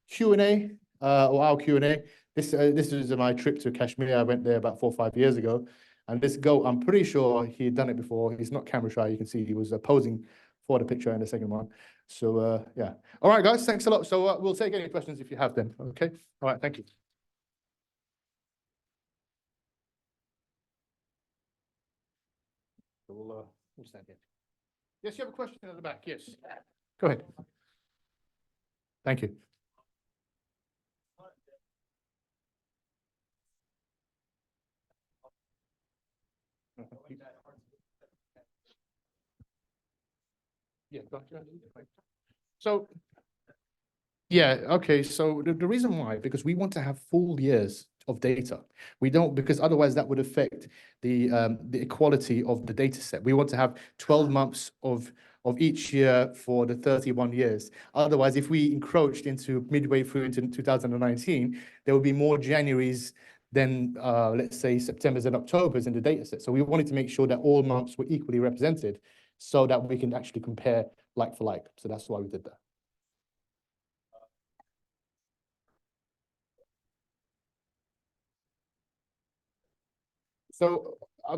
Q&A, or our Q&A. This is my trip to Kashmir. I went there about 4 or 5 years ago. And this goat, I'm pretty sure he had done it before. He's not camera shy. You can see he was posing for the picture in the second one. So, yeah. All right, guys, thanks a lot. So we'll take any questions if you have them. Okay. All right, thank you. So we'll stand here. Yes, you have a question at the back. Yes. Go ahead. Thank you. Yeah. So, yeah, okay. So the reason why, because we want to have full years of data. We don't, because otherwise that would affect the equality of the data set. We want to have 12 months of each year for the 31 years. Otherwise, if we encroached into midway through into 2019, there would be more Januaries than, let's say, Septembers and Octobers in the data set. So we wanted to make sure that all months were equally represented so that we can actually compare like for like. So that's why we did that. So,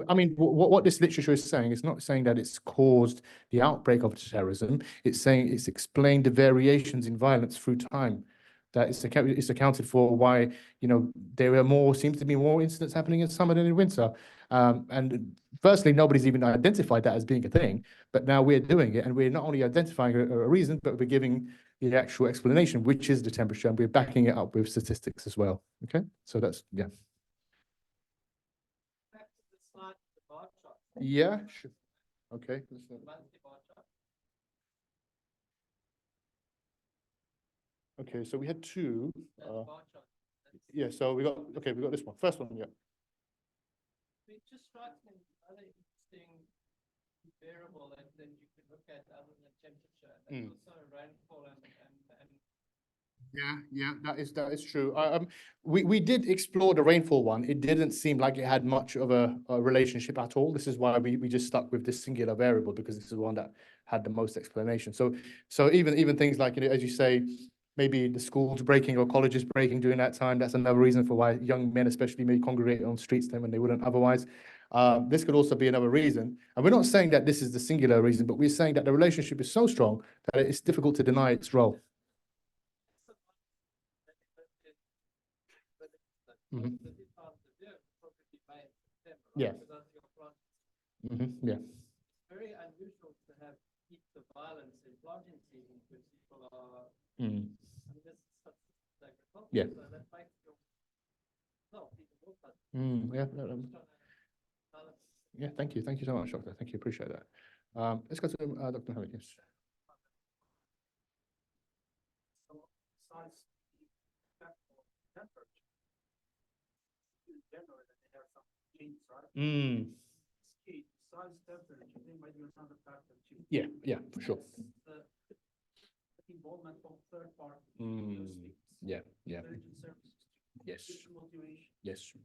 I mean, what this literature is saying, it's not saying that it's caused the outbreak of terrorism. It's saying it's explained the variations in violence through time. That it's accounted for why, there seems to be more incidents happening in summer than in winter. And firstly, nobody's even identified that as being a thing, but now we're doing it, and we're not only identifying a reason, but we're giving the actual explanation, which is the temperature, and we're backing it up with statistics as well. Okay, so that's, yeah. Yeah, sure. Okay. Okay, so we had two. Yeah, so we got this one. First one, yeah. It just strikes me another interesting variable that you could look at other than temperature. That's also rainfall and Yeah, that is true. We did explore the rainfall one. It didn't seem like it had much of a relationship at all. This is why we just stuck with this singular variable, because this is the one that had the most explanation. So even things like, you know, as you say, maybe the schools breaking or colleges breaking during that time, that's another reason for why young men especially may congregate on streets then when they wouldn't otherwise. This could also be another reason. And we're not saying that this is the singular reason, but we're saying that the relationship is so strong that it's difficult to deny its role. Mhm. Yeah. Yeah. It's very unusual to have peaks of violence in planting season because people are. Mm. I mean, this is such like a problem, Yeah. so that makes your people more fun. Yeah. Yeah. Thank you so much, Doctor. Thank you. Appreciate that. Let's go to Dr. Hamid. Yes. Generally, they have some genes, right? Size temperature, they might be another factor too. Yeah, for sure. The involvement of third parties. Yeah. Intelligence services. Yes. Motivation. Yes.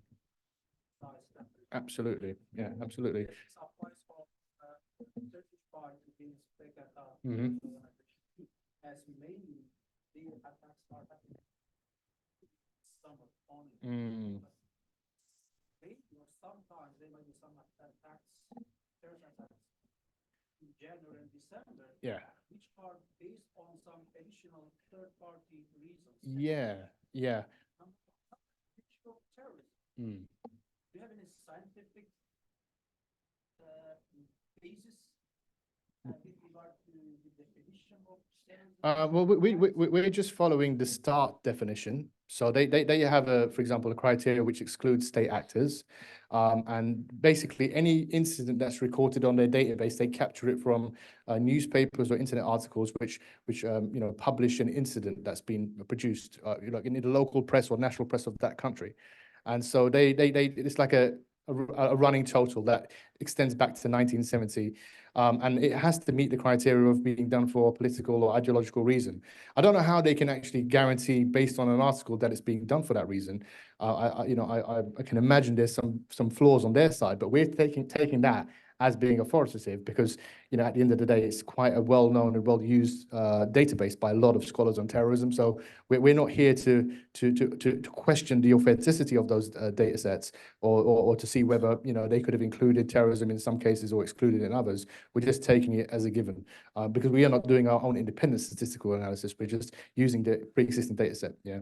Size temperature. Absolutely. Yeah, absolutely. Supplies for 35 against Pekata as mainly the attacks are happening summer only. Maybe or sometimes there might be some attacks, terrorist attacks in January and December. Yeah. Which are based on some additional third-party reasons. Yeah. Which of terrorism? Do you have any scientific basis with regard to the definition of terrorism? Well, we're just following the START definition. So they have for example, a criteria which excludes state actors, and basically any incident that's recorded on their database, they capture it from newspapers or internet articles which you know, publish an incident that's been produced, like in the local press or national press of that country, and so they it's like a running total that extends back to 1970. And it has to meet the criteria of being done for a political or ideological reason. I don't know how they can actually guarantee based on an article that it's being done for that reason. I can imagine there's some flaws on their side, but we're taking that as being authoritative because, you know, at the end of the day, it's quite a well-known and well-used database by a lot of scholars on terrorism. So we're not here to question the authenticity of those data sets or to see whether, you know, they could have included terrorism in some cases or excluded in others. We're just taking it as a given because we are not doing our own independent statistical analysis. We're just using the pre-existing data set. Yeah.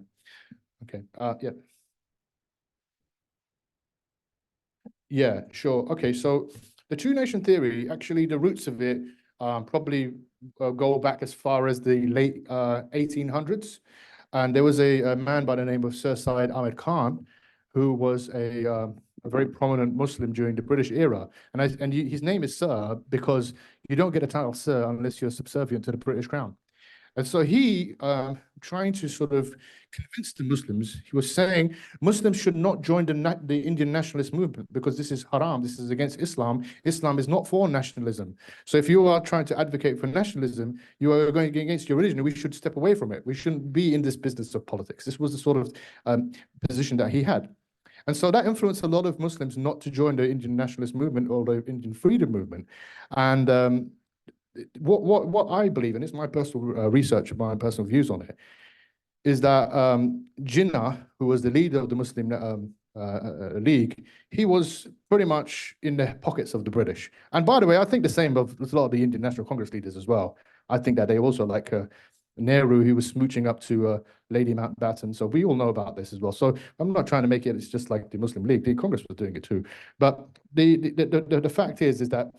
Okay. Yeah. Yeah, sure. Okay, so the two-nation theory, actually, the roots of it probably go back as far as the late 1800s. And there was a man by the name of Sir Syed Ahmed Khan, who was a very prominent Muslim during the British era. And his name is Sir because you don't get a title Sir unless you're subservient to the British Crown. And so he, trying to sort of convince the Muslims, he was saying Muslims should not join the Indian nationalist movement because this is haram, this is against Islam. Islam is not for nationalism. So if you are trying to advocate for nationalism, you are going against your religion. We should step away from it. We shouldn't be in this business of politics. This was the sort of position that he had. And so that influenced a lot of Muslims not to join the Indian nationalist movement or the Indian freedom movement. And what I believe, and it's my personal research, my personal views on it, is that Jinnah, who was the leader of the Muslim League, he was pretty much in the pockets of the British. And by the way, I think the same of a lot of the Indian National Congress leaders as well. I think that they also, like Nehru, he was smooching up to Lady Mountbatten. So we all know about this as well. So I'm not trying to make it's just like the Muslim League. The Congress was doing it too. But the fact is that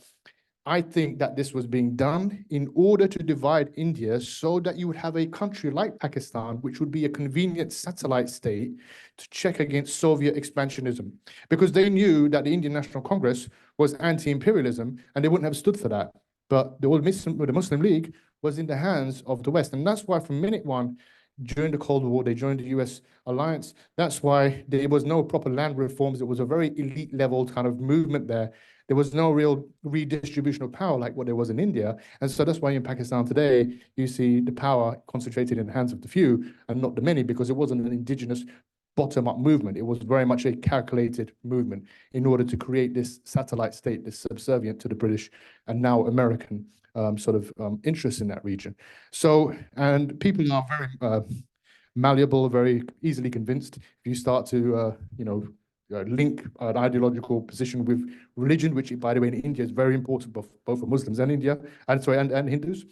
I think that this was being done in order to divide India so that you would have a country like Pakistan, which would be a convenient satellite state to check against Soviet expansionism. Because they knew that the Indian National Congress was anti-imperialism, and they wouldn't have stood for that. But the Muslim League was in the hands of the West. And that's why from minute one, during the Cold War, they joined the US alliance. That's why there was no proper land reforms. It was a very elite level kind of movement there. There was no real redistribution of power like what there was in India. And so that's why in Pakistan today, you see the power concentrated in the hands of the few and not the many, because it wasn't an indigenous bottom-up movement. It was very much a calculated movement in order to create this satellite state, this subservient to the British and now American interest in that region. So, and people are very malleable, very easily convinced. If you start to, link an ideological position with religion, which, by the way, in India is very important, both for Muslims and and Hindus.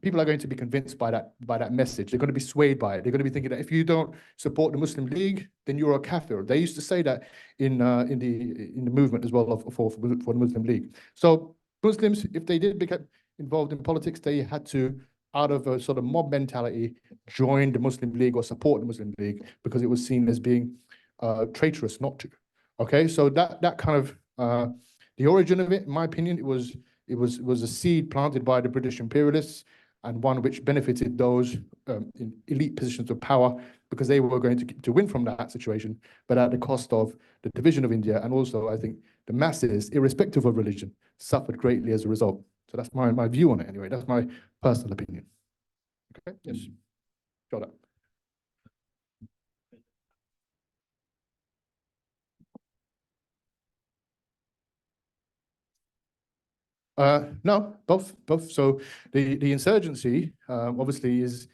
People are going to be convinced by that message. They're going to be swayed by it. They're going to be thinking that if you don't support the Muslim League, then you're a kafir. They used to say that in the movement as well for the Muslim League. So Muslims, if they did become involved in politics, they had to, out of a sort of mob mentality, join the Muslim League or support the Muslim League because it was seen as being traitorous not to. Okay, so that kind of the origin of it, in my opinion, it was a seed planted by the British imperialists, and one which benefited those in elite positions of power because they were going to win from that situation, but at the cost of the division of India. And also, I think the masses, irrespective of religion, suffered greatly as a result. So that's my view on it anyway. That's my personal opinion. Okay, yes. Got it. No, both. So the insurgency obviously is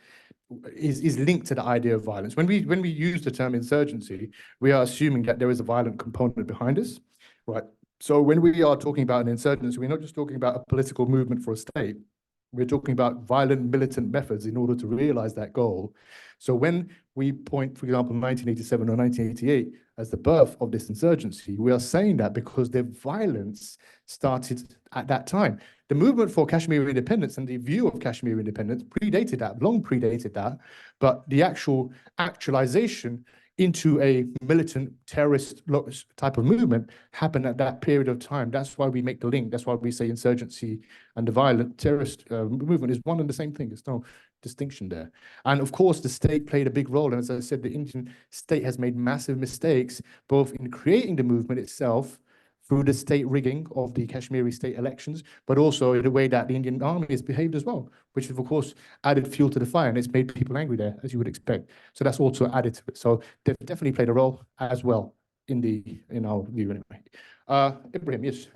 linked to the idea of violence. When we use the term insurgency, we are assuming that there is a violent component behind us, right? So when we are talking about an insurgency, we're not just talking about a political movement for a state. We're talking about violent militant methods in order to realize that goal. So when we point, for example, 1987 or 1988 as the birth of this insurgency, we are saying that because the violence started at that time. The movement for Kashmir independence and the view of Kashmir independence predated that, long predated that, but the actualization into a militant terrorist type of movement happened at that period of time. That's why we make the link. That's why we say insurgency and the violent terrorist movement is one and the same thing. There's no distinction there. And of course, the state played a big role. And as I said, the Indian state has made massive mistakes, both in creating the movement itself through the state rigging of the Kashmiri state elections, but also in the way that the Indian army has behaved as well, which has, of course, added fuel to the fire, and it's made people angry there, as you would expect. So that's also added to it. So they've definitely played a role as well in our view anyway. Ibrahim, yes.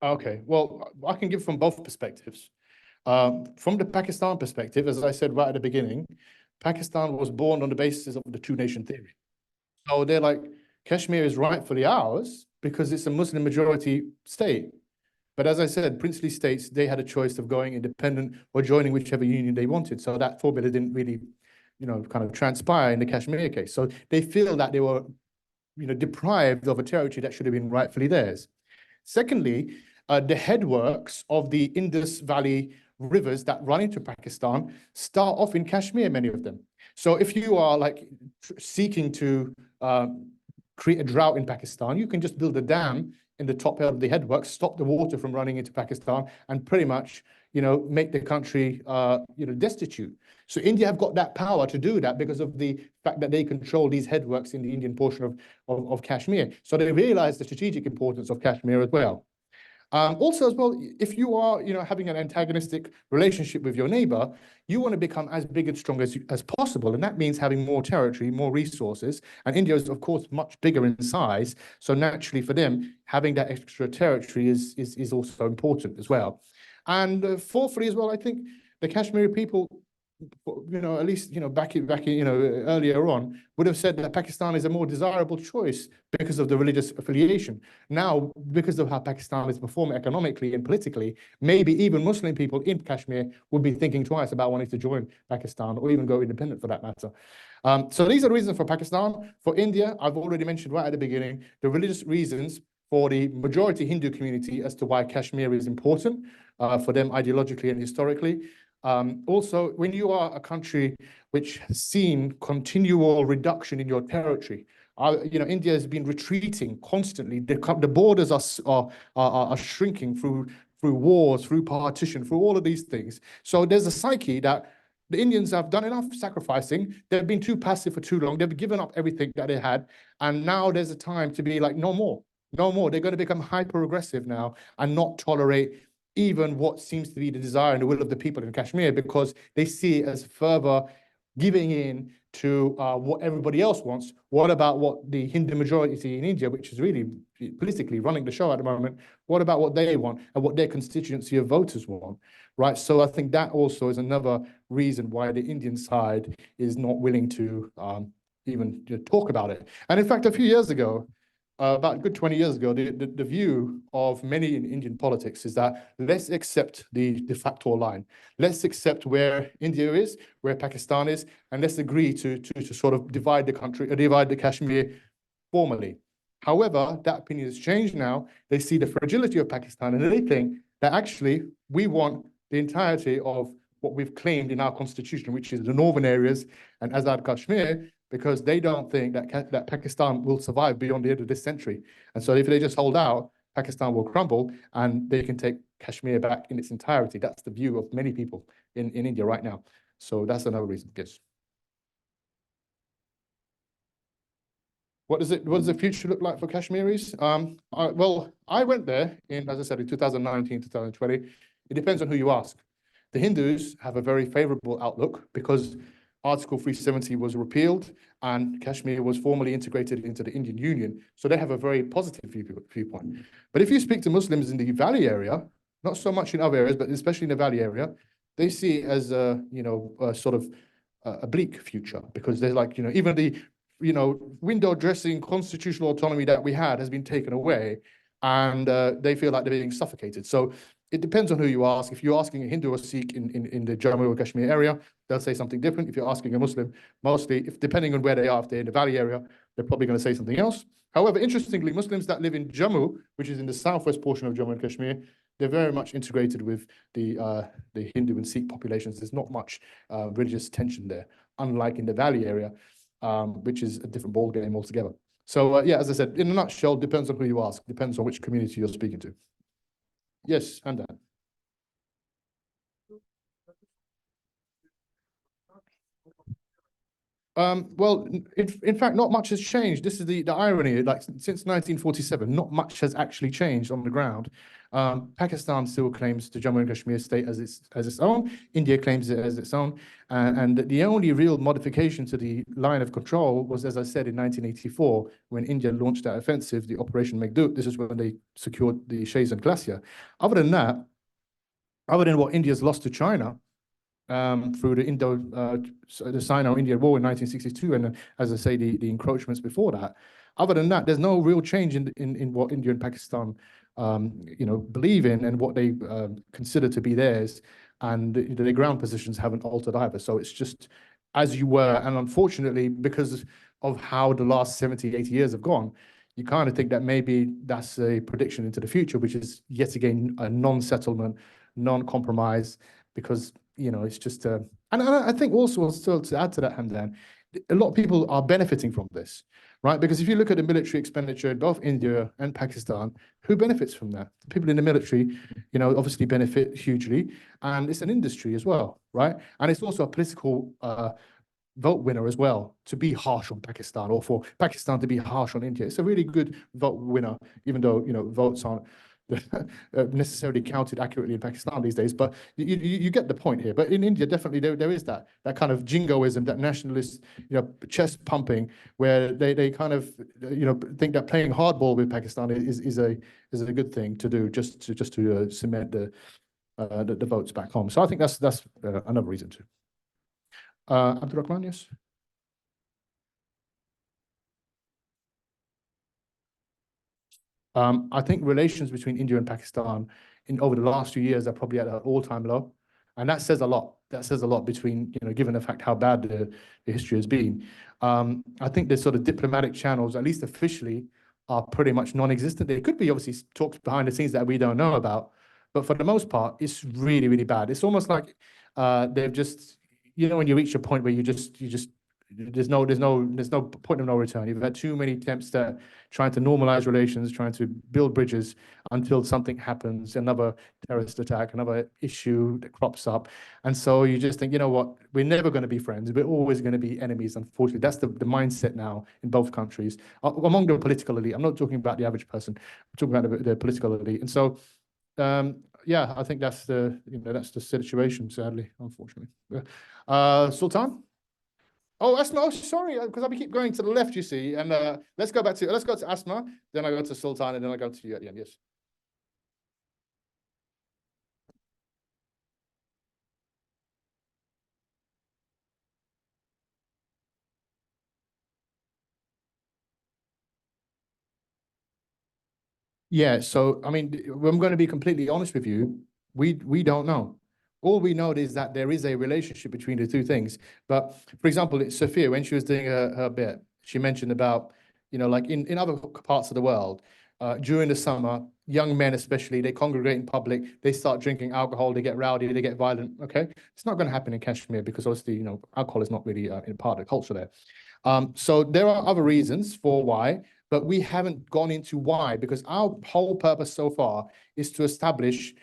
Okay, well, I can give from both perspectives. From the Pakistan perspective, as I said right at the beginning, Pakistan was born on the basis of the two-nation theory. So they're like, Kashmir is rightfully ours because it's a Muslim majority state. But as I said, princely states, they had a choice of going independent or joining whichever union they wanted. So that formula didn't really, kind of transpire in the Kashmir case. So they feel that they were, deprived of a territory that should have been rightfully theirs. Secondly, the headworks of the Indus Valley rivers that run into Pakistan start off in Kashmir, many of them. So if you are like seeking to create a drought in Pakistan, you can just build a dam in the top of the headworks, stop the water from running into Pakistan, and pretty much, make the country, destitute. So India have got that power to do that because of the fact that they control these headworks in the Indian portion of Kashmir. So they realize the strategic importance of Kashmir as well. Also, as well, if you are, having an antagonistic relationship with your neighbor, you want to become as big and strong as possible, and that means having more territory, more resources. And India is, of course, much bigger in size, so naturally for them, having that extra territory is also important as well. And fourthly, as well, I think the Kashmiri people, at least, back in, earlier on, would have said that Pakistan is a more desirable choice because of the religious affiliation. Now, because of how Pakistan is performing economically and politically, maybe even Muslim people in Kashmir would be thinking twice about wanting to join Pakistan or even go independent for that matter. So these are the reasons for Pakistan. For India, I've already mentioned right at the beginning, the religious reasons for the majority Hindu community as to why Kashmir is important for them ideologically and historically. Also, when you are a country which has seen continual reduction in your territory, India has been retreating constantly. The borders are shrinking through wars, through partition, through all of these things. So there's a psyche that the Indians have done enough sacrificing. They've been too passive for too long. They've given up everything that they had. And now there's a time to be like, no more, no more. They're going to become hyper aggressive now and not tolerate even what seems to be the desire and the will of the people in Kashmir, because they see it as further giving in to what everybody else wants. What about what the Hindu majority in India, which is really politically running the show at the moment, what about what they want and what their constituency of voters want, right? So I think that also is another reason why the Indian side is not willing to even talk about it. And in fact, a few years ago, about a good 20 years ago, the view of many in Indian politics is that let's accept the de facto line. Let's accept where India is, where Pakistan is, and let's agree to sort of divide the country, divide the Kashmir formally. However, that opinion has changed now. They see the fragility of Pakistan, and they think that actually we want the entirety of what we've claimed in our constitution, which is the northern areas and Azad Kashmir, because they don't think that Pakistan will survive beyond the end of this century. And so if they just hold out, Pakistan will crumble and they can take Kashmir back in its entirety. That's the view of many people in India right now. So that's another reason, yes. What does the future look like for Kashmiris? Well, I went there as I said, in 2019, 2020. It depends on who you ask. The Hindus have a very favorable outlook because Article 370 was repealed and Kashmir was formally integrated into the Indian Union. So they have a very positive viewpoint. But if you speak to Muslims in the valley area, not so much in other areas, but especially in the valley area, they see it as a sort of a bleak future, because they're like, even the window dressing constitutional autonomy that we had has been taken away, and they feel like they're being suffocated. So it depends on who you ask. If you're asking a Hindu or Sikh in the Jammu or Kashmir area, they'll say something different. If you're asking a Muslim, mostly, depending on where they are, if they're in the valley area, they're probably going to say something else. However, interestingly, Muslims that live in Jammu, which is in the southwest portion of Jammu and Kashmir, they're very much integrated with the Hindu and Sikh populations. There's not much religious tension there, unlike in the valley area, which is a different ballgame altogether. So yeah, as I said, in a nutshell, depends on who you ask, depends on which community you're speaking to. Yes, and that. Well, in fact, not much has changed. This is the irony. Like since 1947, not much has actually changed on the ground. Pakistan still claims the Jammu and Kashmir state as its own. India claims it as its own, and the only real modification to the line of control was, as I said, in 1984 when India launched that offensive, the Operation Meghdoot. This is when they secured the Shays and Glacier. Other than that, other than what India's lost to China, through the Sino-Indian War in 1962, and as I say, the encroachments before that. Other than that, there's no real change in what India and Pakistan, believe in and what they consider to be theirs, and the ground positions haven't altered either. So it's just as you were, and unfortunately, because of how the last 70, 80 years have gone, you kind of think that maybe that's a prediction into the future, which is yet again a non-settlement, non-compromise, because it's just and I think also still to add to that, Hamdan, a lot of people are benefiting from this, right? Because if you look at the military expenditure in both India and Pakistan, who benefits from that? The people in the military, obviously benefit hugely, and it's an industry as well, right? And it's also a political vote winner as well, to be harsh on Pakistan, or for Pakistan to be harsh on India. It's a really good vote winner, even though votes aren't necessarily counted accurately in Pakistan these days, but you get the point here. But in India, definitely there is that kind of jingoism, that nationalist, chest pumping, where they kind of think that playing hardball with Pakistan is a good thing to do, just to cement the votes back home. So I think that's another reason too. Abdurrahman, yes. I think relations between India and Pakistan over the last few years are probably at an all-time low. And that says a lot. That says a lot between, given the fact how bad the history has been. I think the sort of diplomatic channels, at least officially, are pretty much non-existent. There could be obviously talks behind the scenes that we don't know about, but for the most part, it's really, really bad. It's almost like they've just, when you reach a point where you just there's no point of no return. You've had too many attempts at trying to normalize relations, trying to build bridges until something happens, another terrorist attack, another issue that crops up. And so you just think, you know what, we're never going to be friends. We're always going to be enemies, unfortunately. That's the mindset now in both countries, among the political elite. I'm not talking about the average person. I'm talking about the political elite. And so, yeah, I think that's that's the situation, sadly, unfortunately. Sultan? Oh, Asma. Oh, sorry, because I keep going to the left, you see. And let's go to Asma. Then I go to Sultan, and then I go to you at the end. Yes. Yeah. So, I mean, I'm going to be completely honest with you. We don't know. All we know is that there is a relationship between the two things. But for example, Sofia, when she was doing her bit, she mentioned about, like in other parts of the world, during the summer, young men especially, they congregate in public, they start drinking alcohol, they get rowdy, they get violent. Okay, it's not going to happen in Kashmir because obviously, alcohol is not really in part of the culture there. So there are other reasons for why, but we haven't gone into why, because our whole purpose so far is to establish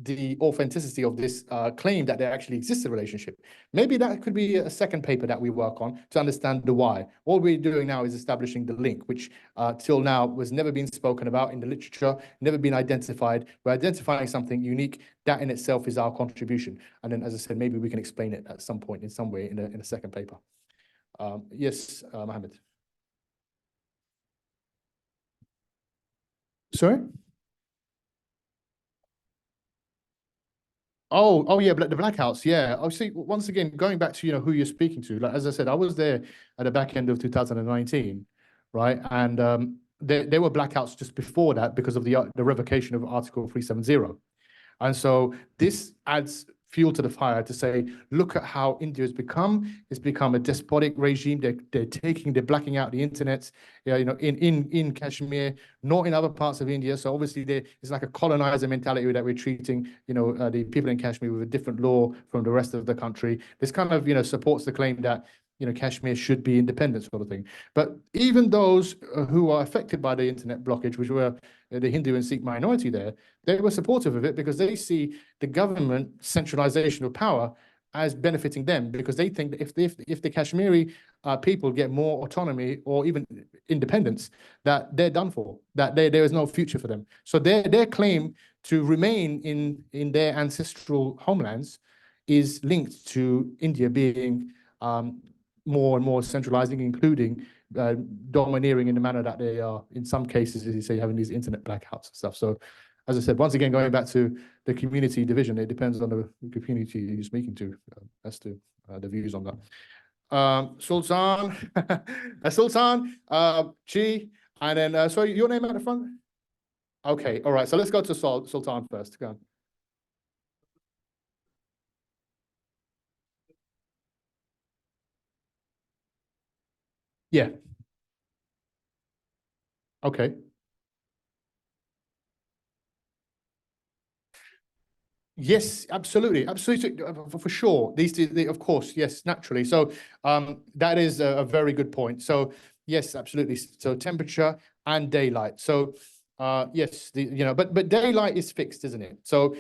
the authenticity of this claim that there actually exists a relationship. Maybe that could be a second paper that we work on to understand the why. All we're doing now is establishing the link, which till now was never been spoken about in the literature, never been identified. We're identifying something unique. That in itself is our contribution. And then, as I said, maybe we can explain it at some point in some way in a second paper. Yes, Mohammed. Sorry? Oh yeah, the blackouts. Yeah. Oh, see, once again, going back to who you're speaking to. Like as I said, I was there at the back end of 2019, right? And there were blackouts just before that because of the revocation of Article 370. And so this adds fuel to the fire to say, look at how India has become. It's become a despotic regime. They're blacking out the internet, in Kashmir, not in other parts of India. So obviously it's like a colonizer mentality that we're treating, the people in Kashmir with a different law from the rest of the country. This kind of, supports the claim that, Kashmir should be independent sort of thing. But even those who are affected by the internet blockage, which were the Hindu and Sikh minority there, they were supportive of it because they see the government centralization of power as benefiting them, because they think that if the Kashmiri people get more autonomy or even independence, that they're done for, that there is no future for them. So their claim to remain in their ancestral homelands is linked to India being more and more centralizing, including domineering in the manner that they are in some cases, as you say, having these internet blackouts and stuff. So, as I said, once again, going back to the community division, it depends on the community you're speaking to as to the views on that. Sultan, Sultan, Chi, and then, sorry, your name at the front? Okay, all right, so let's go to Sultan first. Go on. Yeah. Okay. Yes, absolutely, absolutely, for sure. Of course, yes, naturally. So, that is a very good point. So, yes, absolutely. So, temperature and daylight. So, yes, but daylight is fixed, isn't it? So,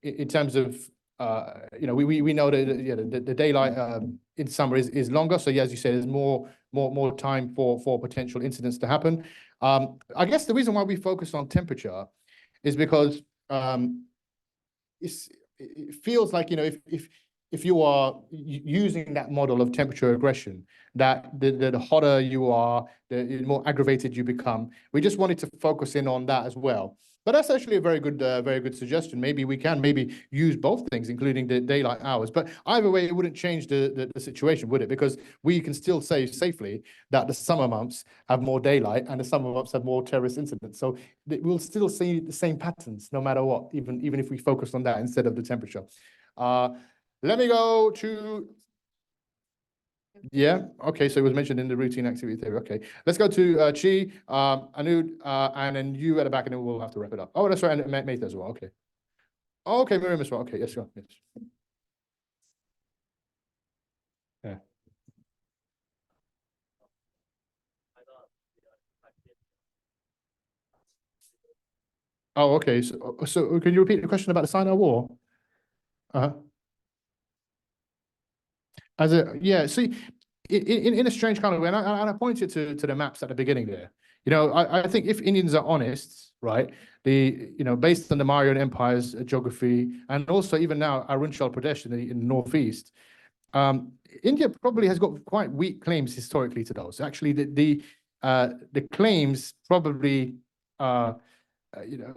in terms of, we know that the daylight in summer is longer. So, yeah, as you said, there's more time for potential incidents to happen. I guess the reason why we focus on temperature is because it feels like, if you are using that model of temperature aggression, that the hotter you are, the more aggravated you become. We just wanted to focus in on that as well. But that's actually a very good suggestion. Maybe we can use both things, including the daylight hours. But either way, it wouldn't change the situation, would it? Because we can still say safely that the summer months have more daylight and the summer months have more terrorist incidents. So we'll still see the same patterns no matter what, even if we focus on that instead of the temperature. Let me go to, yeah, okay, so it was mentioned in the routine activity theory. Okay, let's go to Chi, Anud, and then you at the back, and then we'll have to wrap it up. Oh, that's right, and Mate as well. Okay. Okay, Miriam as well. Okay, yes, sure. Yes. Oh, okay. So can you repeat the question about the Sinai War? Uh-huh. Yeah, see, in a strange kind of way, and I pointed to the maps at the beginning there. I think if Indians are honest, right, based on the Mauryan Empire's geography, and also even now Arunachal Pradesh in the northeast, India probably has got quite weak claims historically to those. Actually, the claims probably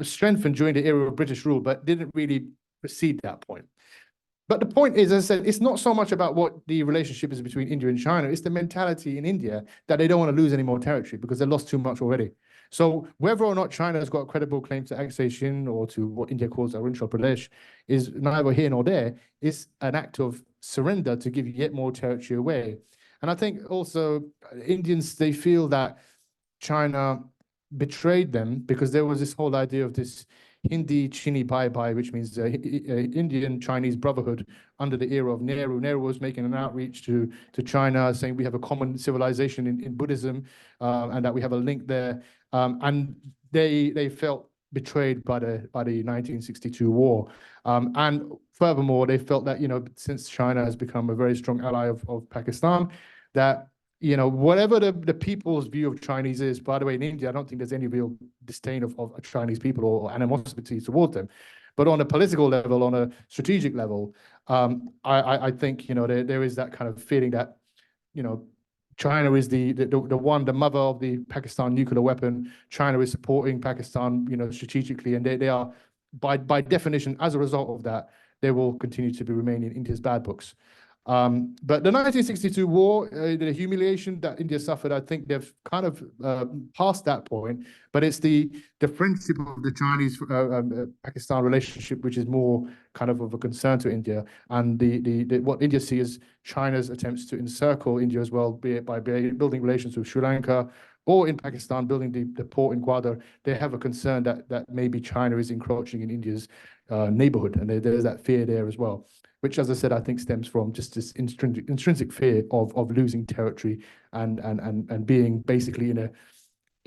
strengthened during the era of British rule, but didn't really precede that point. But the point is, as I said, it's not so much about what the relationship is between India and China. It's the mentality in India that they don't want to lose any more territory because they lost too much already. So whether or not China has got a credible claim to annexation or to what India calls Arunachal Pradesh is neither here nor there. It's an act of surrender to give yet more territory away. And I think also Indians, they feel that China betrayed them because there was this whole idea of this Hindi Chini Bye Bye, which means Indian Chinese brotherhood under the era of Nehru. Nehru was making an outreach to China, saying we have a common civilization in Buddhism, and that we have a link there. And they felt betrayed by the 1962 war. And furthermore, they felt that since China has become a very strong ally of Pakistan, that whatever the people's view of Chinese is, by the way, in India, I don't think there's any real disdain of Chinese people or animosity towards them. But on a political level, on a strategic level, I think, there is that kind of feeling that, China is the mother of the Pakistan nuclear weapon. China is supporting Pakistan, strategically, and they are, by definition, as a result of that, they will continue to remain in India's bad books. But the 1962 war, the humiliation that India suffered, I think they've kind of passed that point. But it's the friendship of the Chinese-Pakistan relationship, which is more kind of a concern to India. And what India sees as China's attempts to encircle India as well, be it by building relations with Sri Lanka, or in Pakistan, building the port in Gwadar. They have a concern that maybe China is encroaching in India's neighborhood, and there's that fear there as well, which, as I said, I think stems from just this intrinsic fear of losing territory and being basically in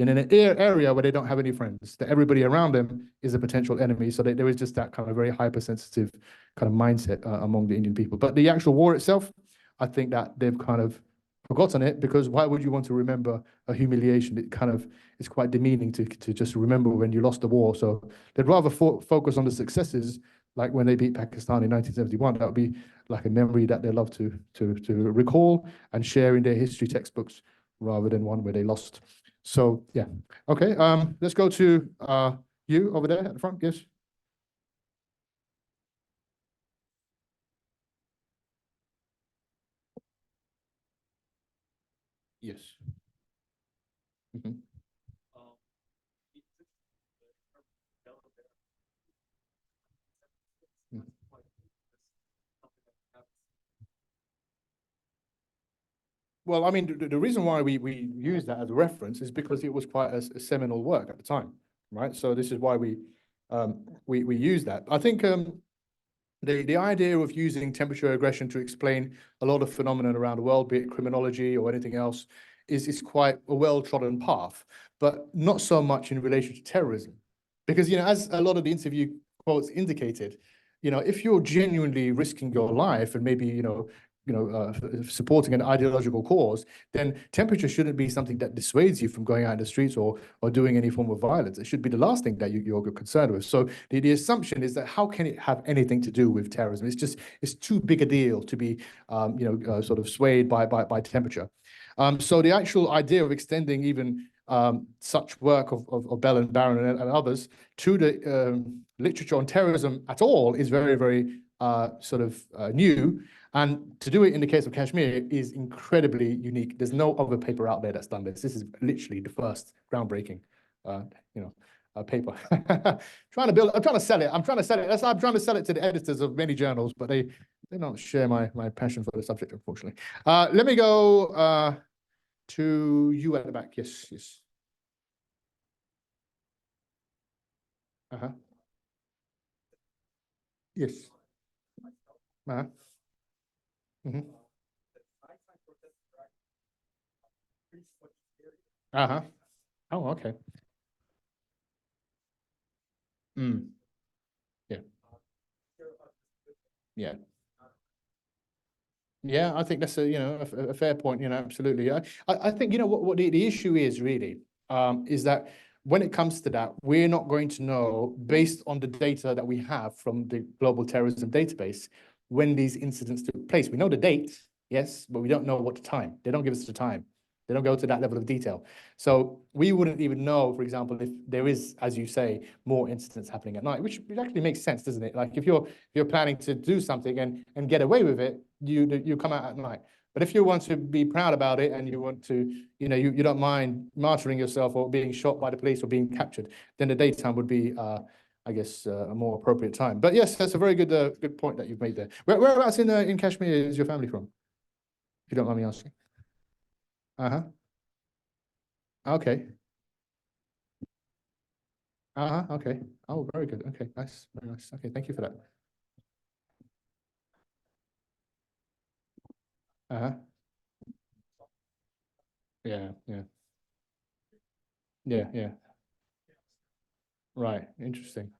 an area where they don't have any friends, that everybody around them is a potential enemy. So there is just that kind of very hypersensitive kind of mindset among the Indian people. But the actual war itself, I think that they've kind of forgotten it, because why would you want to remember a humiliation? It kind of is quite demeaning to just remember when you lost the war. So they'd rather focus on the successes, like when they beat Pakistan in 1971. That would be like a memory that they love to recall and share in their history textbooks, rather than one where they lost. So yeah, okay. Let's go to you over there at the front. Yes. Yes. Mhm. Mm. Well, I mean, the reason why we use that as a reference is because it was quite a seminal work at the time, right? So this is why we use that. I think the idea of using temperature aggression to explain a lot of phenomena around the world, be it criminology or anything else, is quite a well-trodden path, but not so much in relation to terrorism. Because, as a lot of the interview quotes indicated, if you're genuinely risking your life and maybe, supporting an ideological cause, then temperature shouldn't be something that dissuades you from going out in the streets or doing any form of violence. It should be the last thing that you're concerned with. So the assumption is that how can it have anything to do with terrorism? It's too big a deal to be, sort of swayed by temperature. So the actual idea of extending even such work of Bell and Barron and others to the literature on terrorism at all is very, very sort of new. And to do it in the case of Kashmir is incredibly unique. There's no other paper out there that's done this. This is literally the first groundbreaking, paper. I'm trying to sell it. I'm trying to sell it to the editors of many journals, but they don't share my passion for the subject, unfortunately. Let me go to you at the back. Yes, yes. Uh-huh. Yes. Uh-huh. Mm-hmm. Uh-huh. Oh, okay. Mm. Yeah. Yeah. Yeah, I think that's a fair point, absolutely. I think, what the issue is really, is that when it comes to that, we're not going to know based on the data that we have from the global terrorism database when these incidents took place. We know the date, yes, but we don't know what the time. They don't give us the time. They don't go to that level of detail. So we wouldn't even know, for example, if there is, as you say, more incidents happening at night, which actually makes sense, doesn't it? Like if you're planning to do something and get away with it, you come out at night. But if you want to be proud about it and you want to, you don't mind martyring yourself or being shot by the police or being captured, then the daytime would be, I guess, a more appropriate time. But yes, that's a very good point that you've made there. Whereabouts in Kashmir is your family from? If you don't mind me asking. Uh-huh. Okay. Uh-huh. Okay. Oh, very good. Okay. Nice. Very nice. Okay. Thank you for that. Uh-huh. Yeah. Yeah. Yeah. Yeah. Right. Interesting.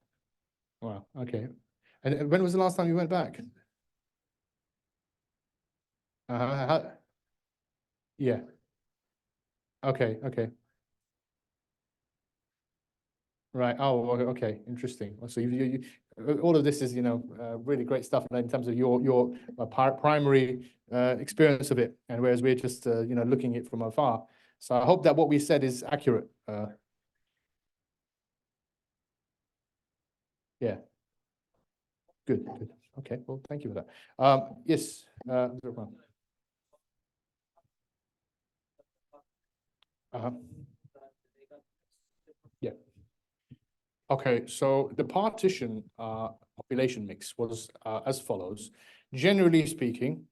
Wow. Okay. And when was the last time you went back? Yeah. Okay. Okay. Right. Oh, okay. Interesting. So all of this is, really great stuff in terms of your primary experience of it, and whereas we're just, looking at it from afar. So I hope that what we said is accurate. Yeah. Good. Good. Okay. Well, thank you for that. Yes. Yeah. Okay, so the partition population mix was as follows. Generally speaking,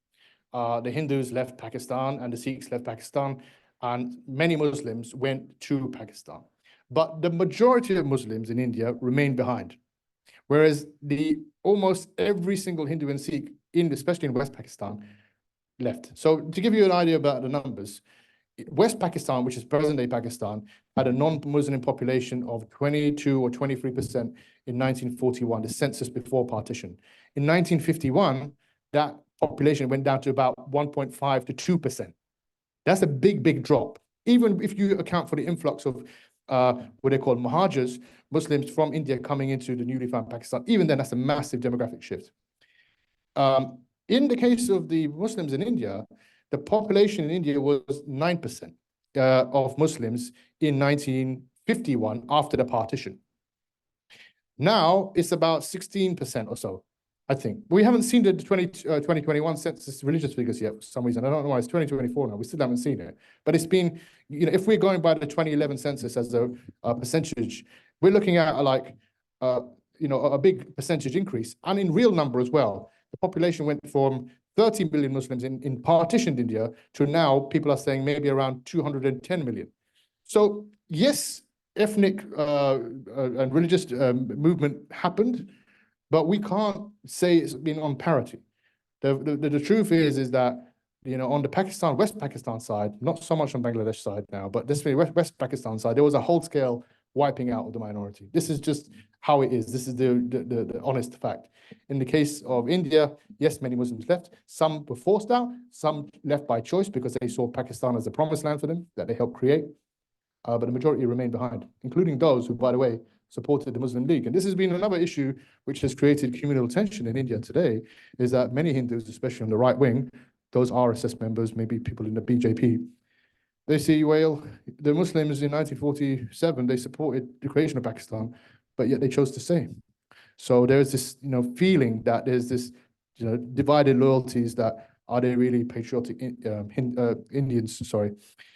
the Hindus left Pakistan and the Sikhs left Pakistan, and many Muslims went to Pakistan. But the majority of Muslims in India remained behind, whereas almost every single Hindu and Sikh, especially in West Pakistan, left. So to give you an idea about the numbers, West Pakistan, which is present-day Pakistan, had a non-Muslim population of 22 or 23% in 1941, the census before partition. In 1951, that population went down to about 1.5 to 2%. That's a big drop. Even if you account for the influx of what they call Muhajirs, Muslims from India coming into the newly found Pakistan, even then that's a massive demographic shift. In the case of the Muslims in India, the population in India was 9% of Muslims in 1951 after the partition. Now it's about 16% or so, I think. We haven't seen the 2021 census religious figures yet for some reason. I don't know why it's 2024 now. We still haven't seen it. But it's been, if we're going by the 2011 census as a percentage, we're looking at a big percentage increase. And in real number as well, the population went from 30 million Muslims in partitioned India to now people are saying maybe around 210 million. So yes, ethnic and religious movement happened, but we can't say it's been on parity. The truth is that, on the West Pakistan side, not so much on Bangladesh side now, but this West Pakistan side, there was a whole scale wiping out of the minority. This is just how it is. This is the honest fact. In the case of India, yes, many Muslims left. Some were forced out. Some left by choice because they saw Pakistan as a promised land for them that they helped create. But the majority remained behind, including those who, by the way, supported the Muslim League. And this has been another issue which has created communal tension in India today, is that many Hindus, especially on the right wing, those RSS members, maybe people in the BJP, they see, well, the Muslims in 1947, they supported the creation of Pakistan, but yet they chose to stay. So there's this, feeling that there's this, divided loyalties that are they really patriotic Indians? Sorry.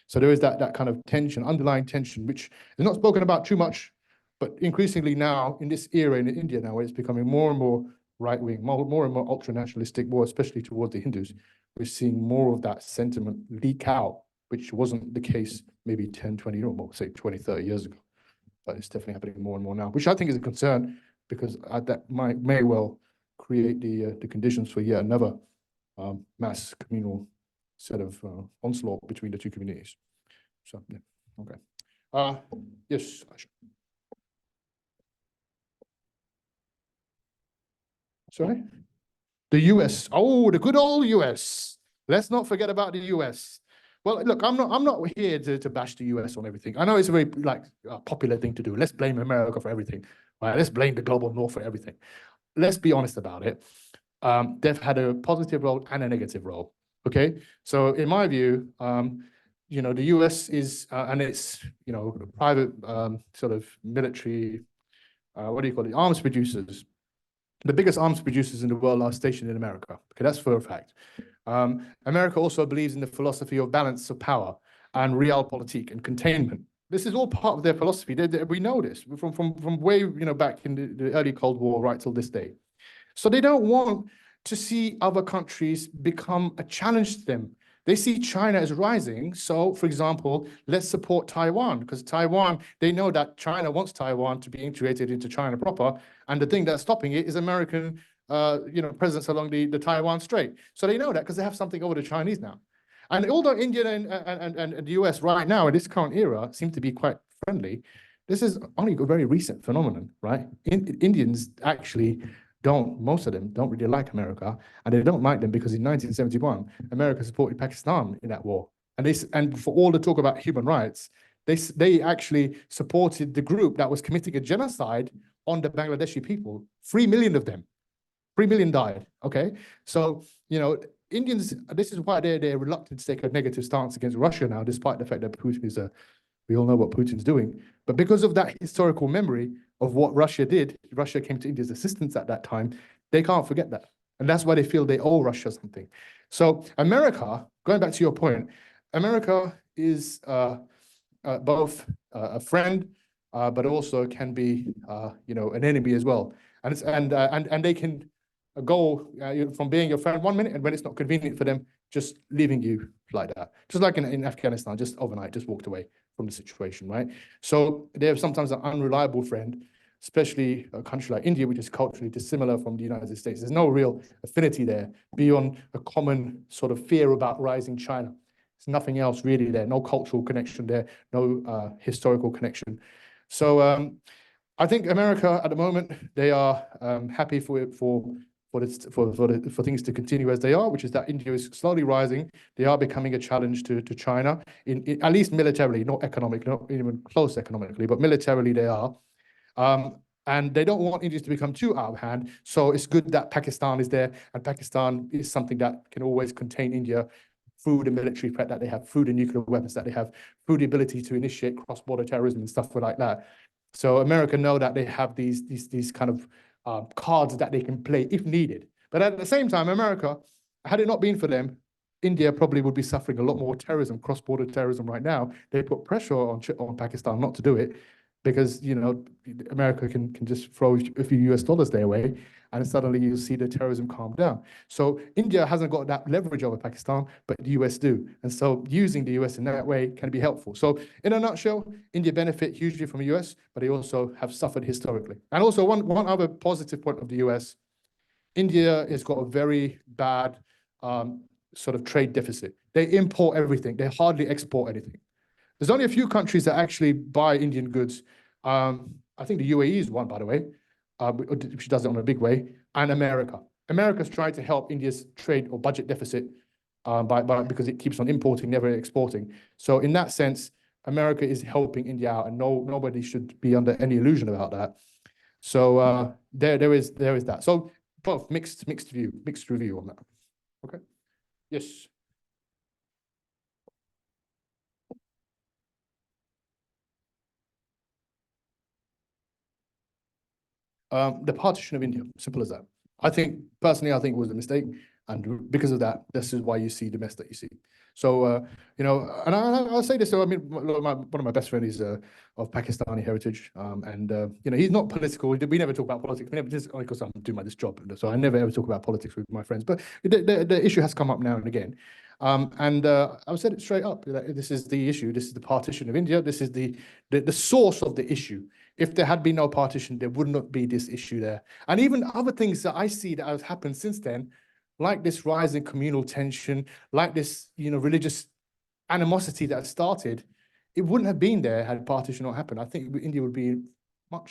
So there is that kind of tension, underlying tension, which is not spoken about too much, but increasingly now in this era in India now, where it's becoming more and more right-wing, more and more ultra-nationalistic, more especially towards the Hindus, we're seeing more of that sentiment leak out, which wasn't the case maybe 10, 20, or more, say 20, 30 years ago. But it's definitely happening more and more now, which I think is a concern, because that may well create the conditions for yet another mass communal set of onslaught between the two communities. So, yeah, okay. Yes, Aisha. Sorry? The US. Oh, the good old US. Let's not forget about the US. Well, look, I'm not here to bash the US on everything. I know it's a very popular thing to do. Let's blame America for everything. Right? Let's blame the global north for everything. Let's be honest about it. They've had a positive role and a negative role. Okay, so in my view, the US is and its private sort of military, what do you call it, arms producers. The biggest arms producers in the world are stationed in America. Okay, that's for a fact. America also believes in the philosophy of balance of power and realpolitik and containment. This is all part of their philosophy. We know this from way back in the early Cold War right till this day. So they don't want to see other countries become a challenge to them. They see China as rising. So, for example, let's support Taiwan, because Taiwan, they know that China wants Taiwan to be integrated into China proper. And the thing that's stopping it is American presence along the Taiwan Strait. So they know that because they have something over the Chinese now. And although India and the US right now in this current era seem to be quite friendly, this is only a very recent phenomenon, right? Indians actually most of them don't really like America, and they don't like them because in 1971, America supported Pakistan in that war. And for all the talk about human rights, they actually supported the group that was committing a genocide on the Bangladeshi people. 3 million of them. 3 million died, okay? So, Indians, this is why they're reluctant to take a negative stance against Russia now, despite the fact that Putin is we all know what Putin's doing. But because of that historical memory of what Russia did, Russia came to India's assistance at that time, they can't forget that. And that's why they feel they owe Russia something. So America, going back to your point, America is both a friend, but also can be, an enemy as well. And they can go from being your friend 1 minute, and when it's not convenient for them, just leaving you like that. Just like in Afghanistan, just overnight, just walked away from the situation, right? So they're sometimes an unreliable friend, especially a country like India, which is culturally dissimilar from the United States. There's no real affinity there beyond a common sort of fear about rising China. There's nothing else really there, no cultural connection there, no historical connection. So I think America at the moment, they are happy for things to continue as they are, which is that India is slowly rising. They are becoming a challenge to China, in at least militarily, not economically, not even close economically, but militarily they are. And they don't want India to become too out of hand. So it's good that Pakistan is there, and Pakistan is something that can always contain India through the military threat that they have, through the nuclear weapons that they have, through the ability to initiate cross-border terrorism and stuff like that. So America know that they have these kind of cards that they can play if needed. But at the same time, America, had it not been for them, India probably would be suffering a lot more terrorism, cross-border terrorism right now. They put pressure on Pakistan not to do it because, America can just throw a few US dollars their way and suddenly you see the terrorism calm down. So India hasn't got that leverage over Pakistan, but the US do. And so using the US in that way can be helpful. So in a nutshell, India benefit hugely from the US, but they also have suffered historically. And also one other positive point of the US, India has got a very bad sort of trade deficit. They import everything. They hardly export anything. There's only a few countries that actually buy Indian goods. I think the UAE is one, by the way, which does it on a big way, and America. America's trying to help India's trade or budget deficit because it keeps on importing, never exporting. So in that sense, America is helping India out, and nobody should be under any illusion about that. So there is that. So both mixed review on that. Okay. Yes. The partition of India, simple as that. Personally, I think it was a mistake. And because of that, this is why you see the mess that you see. So, and I'll say this, so I mean, one of my best friends is of Pakistani heritage. He's not political. We never talk about politics. We never, just because I'm doing this job. So I never ever talk about politics with my friends. But the issue has come up now and again. I've said it straight up. This is the issue. This is the partition of India. This is the source of the issue. If there had been no partition, there would not be this issue there. And even other things that I see that have happened since then, like this rise in communal tension, like this, religious animosity that started, it wouldn't have been there had partition not happened. I think India would be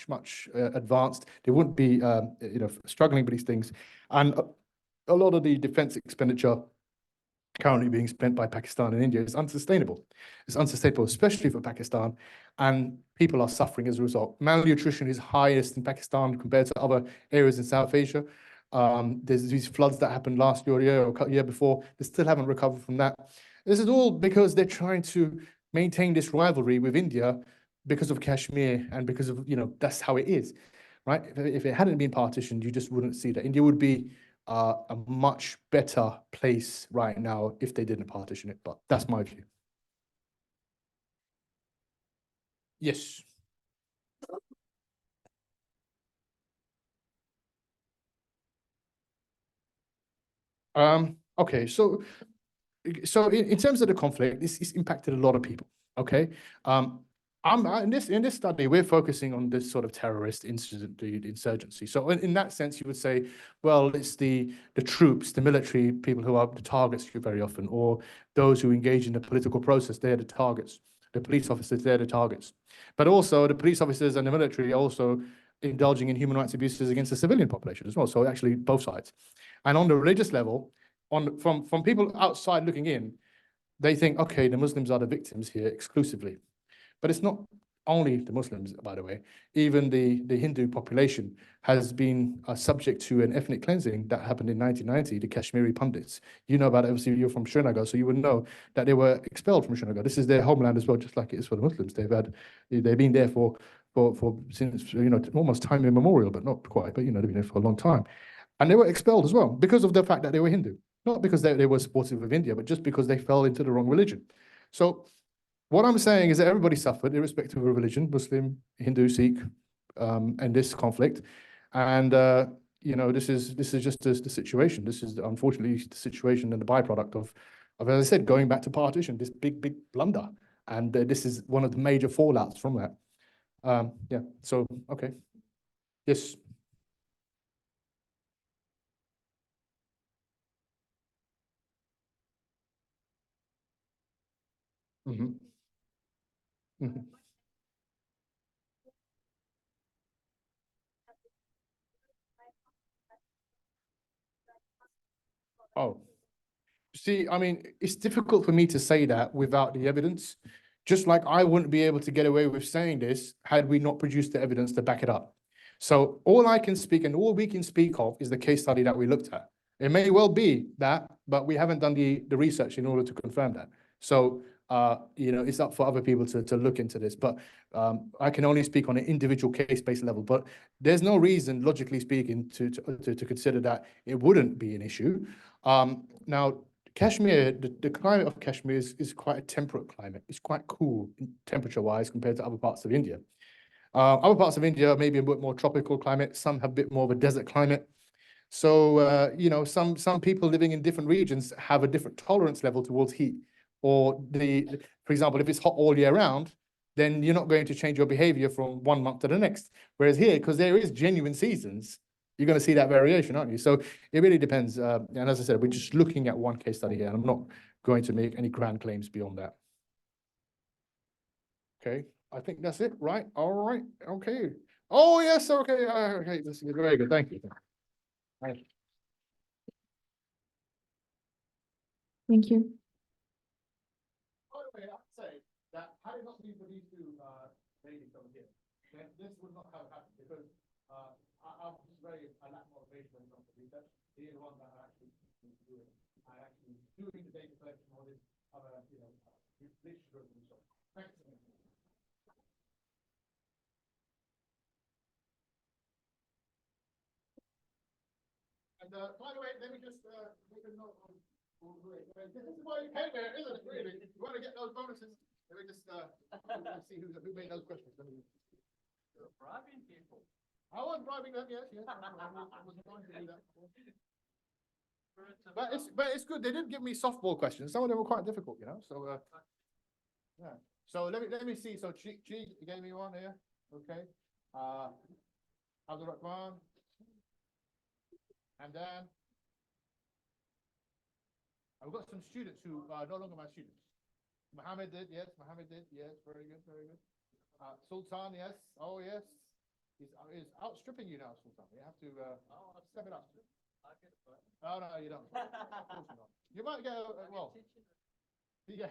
much advanced. They wouldn't be, struggling with these things. And a lot of the defense expenditure currently being spent by Pakistan and India is unsustainable. It's unsustainable, especially for Pakistan, and people are suffering as a result. Malnutrition is highest in Pakistan compared to other areas in South Asia. There's these floods that happened last year or year before. They still haven't recovered from that. This is all because they're trying to maintain this rivalry with India because of Kashmir and because of, that's how it is, right? If it hadn't been partitioned, you just wouldn't see that. India would be a much better place right now if they didn't partition it, but that's my view. Yes. Okay, so in terms of the conflict, this impacted a lot of people. Okay, in this study, we're focusing on this sort of terrorist incident, the insurgency. So in that sense, you would say, well, it's the troops, the military people who are the targets very often, or those who engage in the political process, they're the targets. The police officers, they're the targets. But also the police officers and the military are also indulging in human rights abuses against the civilian population as well. So actually both sides. And on the religious level, from people outside looking in, they think, okay, the Muslims are the victims here exclusively. But it's not only the Muslims, by the way. Even the Hindu population has been subject to an ethnic cleansing that happened in 1990, the Kashmiri Pandits. You know about it, obviously you're from Srinagar, so you would know that they were expelled from Srinagar. This is their homeland as well, just like it is for the Muslims. They've been there for since, almost time immemorial, but not quite, but, they've been there for a long time. And they were expelled as well because of the fact that they were Hindu. Not because they were supportive of India, but just because they fell into the wrong religion. So what I'm saying is that everybody suffered, irrespective of religion, Muslim, Hindu, Sikh, in this conflict. And, this is just the situation. This is unfortunately the situation and the byproduct of, as I said, going back to partition, this big blunder. And this is one of the major fallouts from that. Yeah, so, okay. Yes. Mm-hmm. Mm-hmm. Oh, see, I mean, it's difficult for me to say that without the evidence. Just like I wouldn't be able to get away with saying this had we not produced the evidence to back it up. So all I can speak and all we can speak of is the case study that we looked at. It may well be that, but we haven't done the research in order to confirm that. So, it's up for other people to look into this, but I can only speak on an individual case-based level, but there's no reason, logically speaking, to consider that it wouldn't be an issue. Now, Kashmir, the climate of Kashmir is quite a temperate climate. It's quite cool temperature-wise compared to other parts of India. Other parts of India maybe a bit more tropical climate. Some have a bit more of a desert climate. So, some people living in different regions have a different tolerance level towards heat. Or for example, if it's hot all year round, then you're not going to change your behavior from one month to the next. Whereas here, because there is genuine seasons, you're going to see that variation, aren't you? So it really depends. And as I said, we're just looking at one case study here, and I'm not going to make any grand claims beyond that. Okay, I think that's it, right? All right, okay. Oh, yes, okay, okay, this is very good, thank you. Thank you. Thank you. By the way, I'd say that had it not been for these two ladies over here, then this would not have happened because I'm just I lack motivation when it comes to research. They are the ones that are actually doing it. I actually doing the data collection, all this other, literature and so on. Thanks. And by the way, let me just make a note on. This is why you came here, isn't it? Really, you want to get those bonuses. Let me just see who made those questions. You're bribing people. I was bribing them, yes. I was trying to do that. But it's good. They didn't give me softball questions. Some of them were quite difficult, So yeah. So let me see. So Chi gave me one here. Okay. Abdul Rahman. And then I've got some students who are no longer my students. Mohammed did, yes. Very good. Sultan, yes. Oh, yes. is outstripping you now, Sultan. You have to Oh, step it up. I get it, but- Oh, no, you don't. Of course you don't. You might go, well, yeah.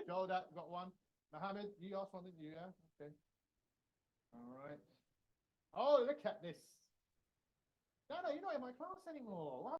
Joel, that got one. Mohammed, you asked one, didn't you? Yeah, okay. All right. Oh, look at this. No, you're not in my class anymore. What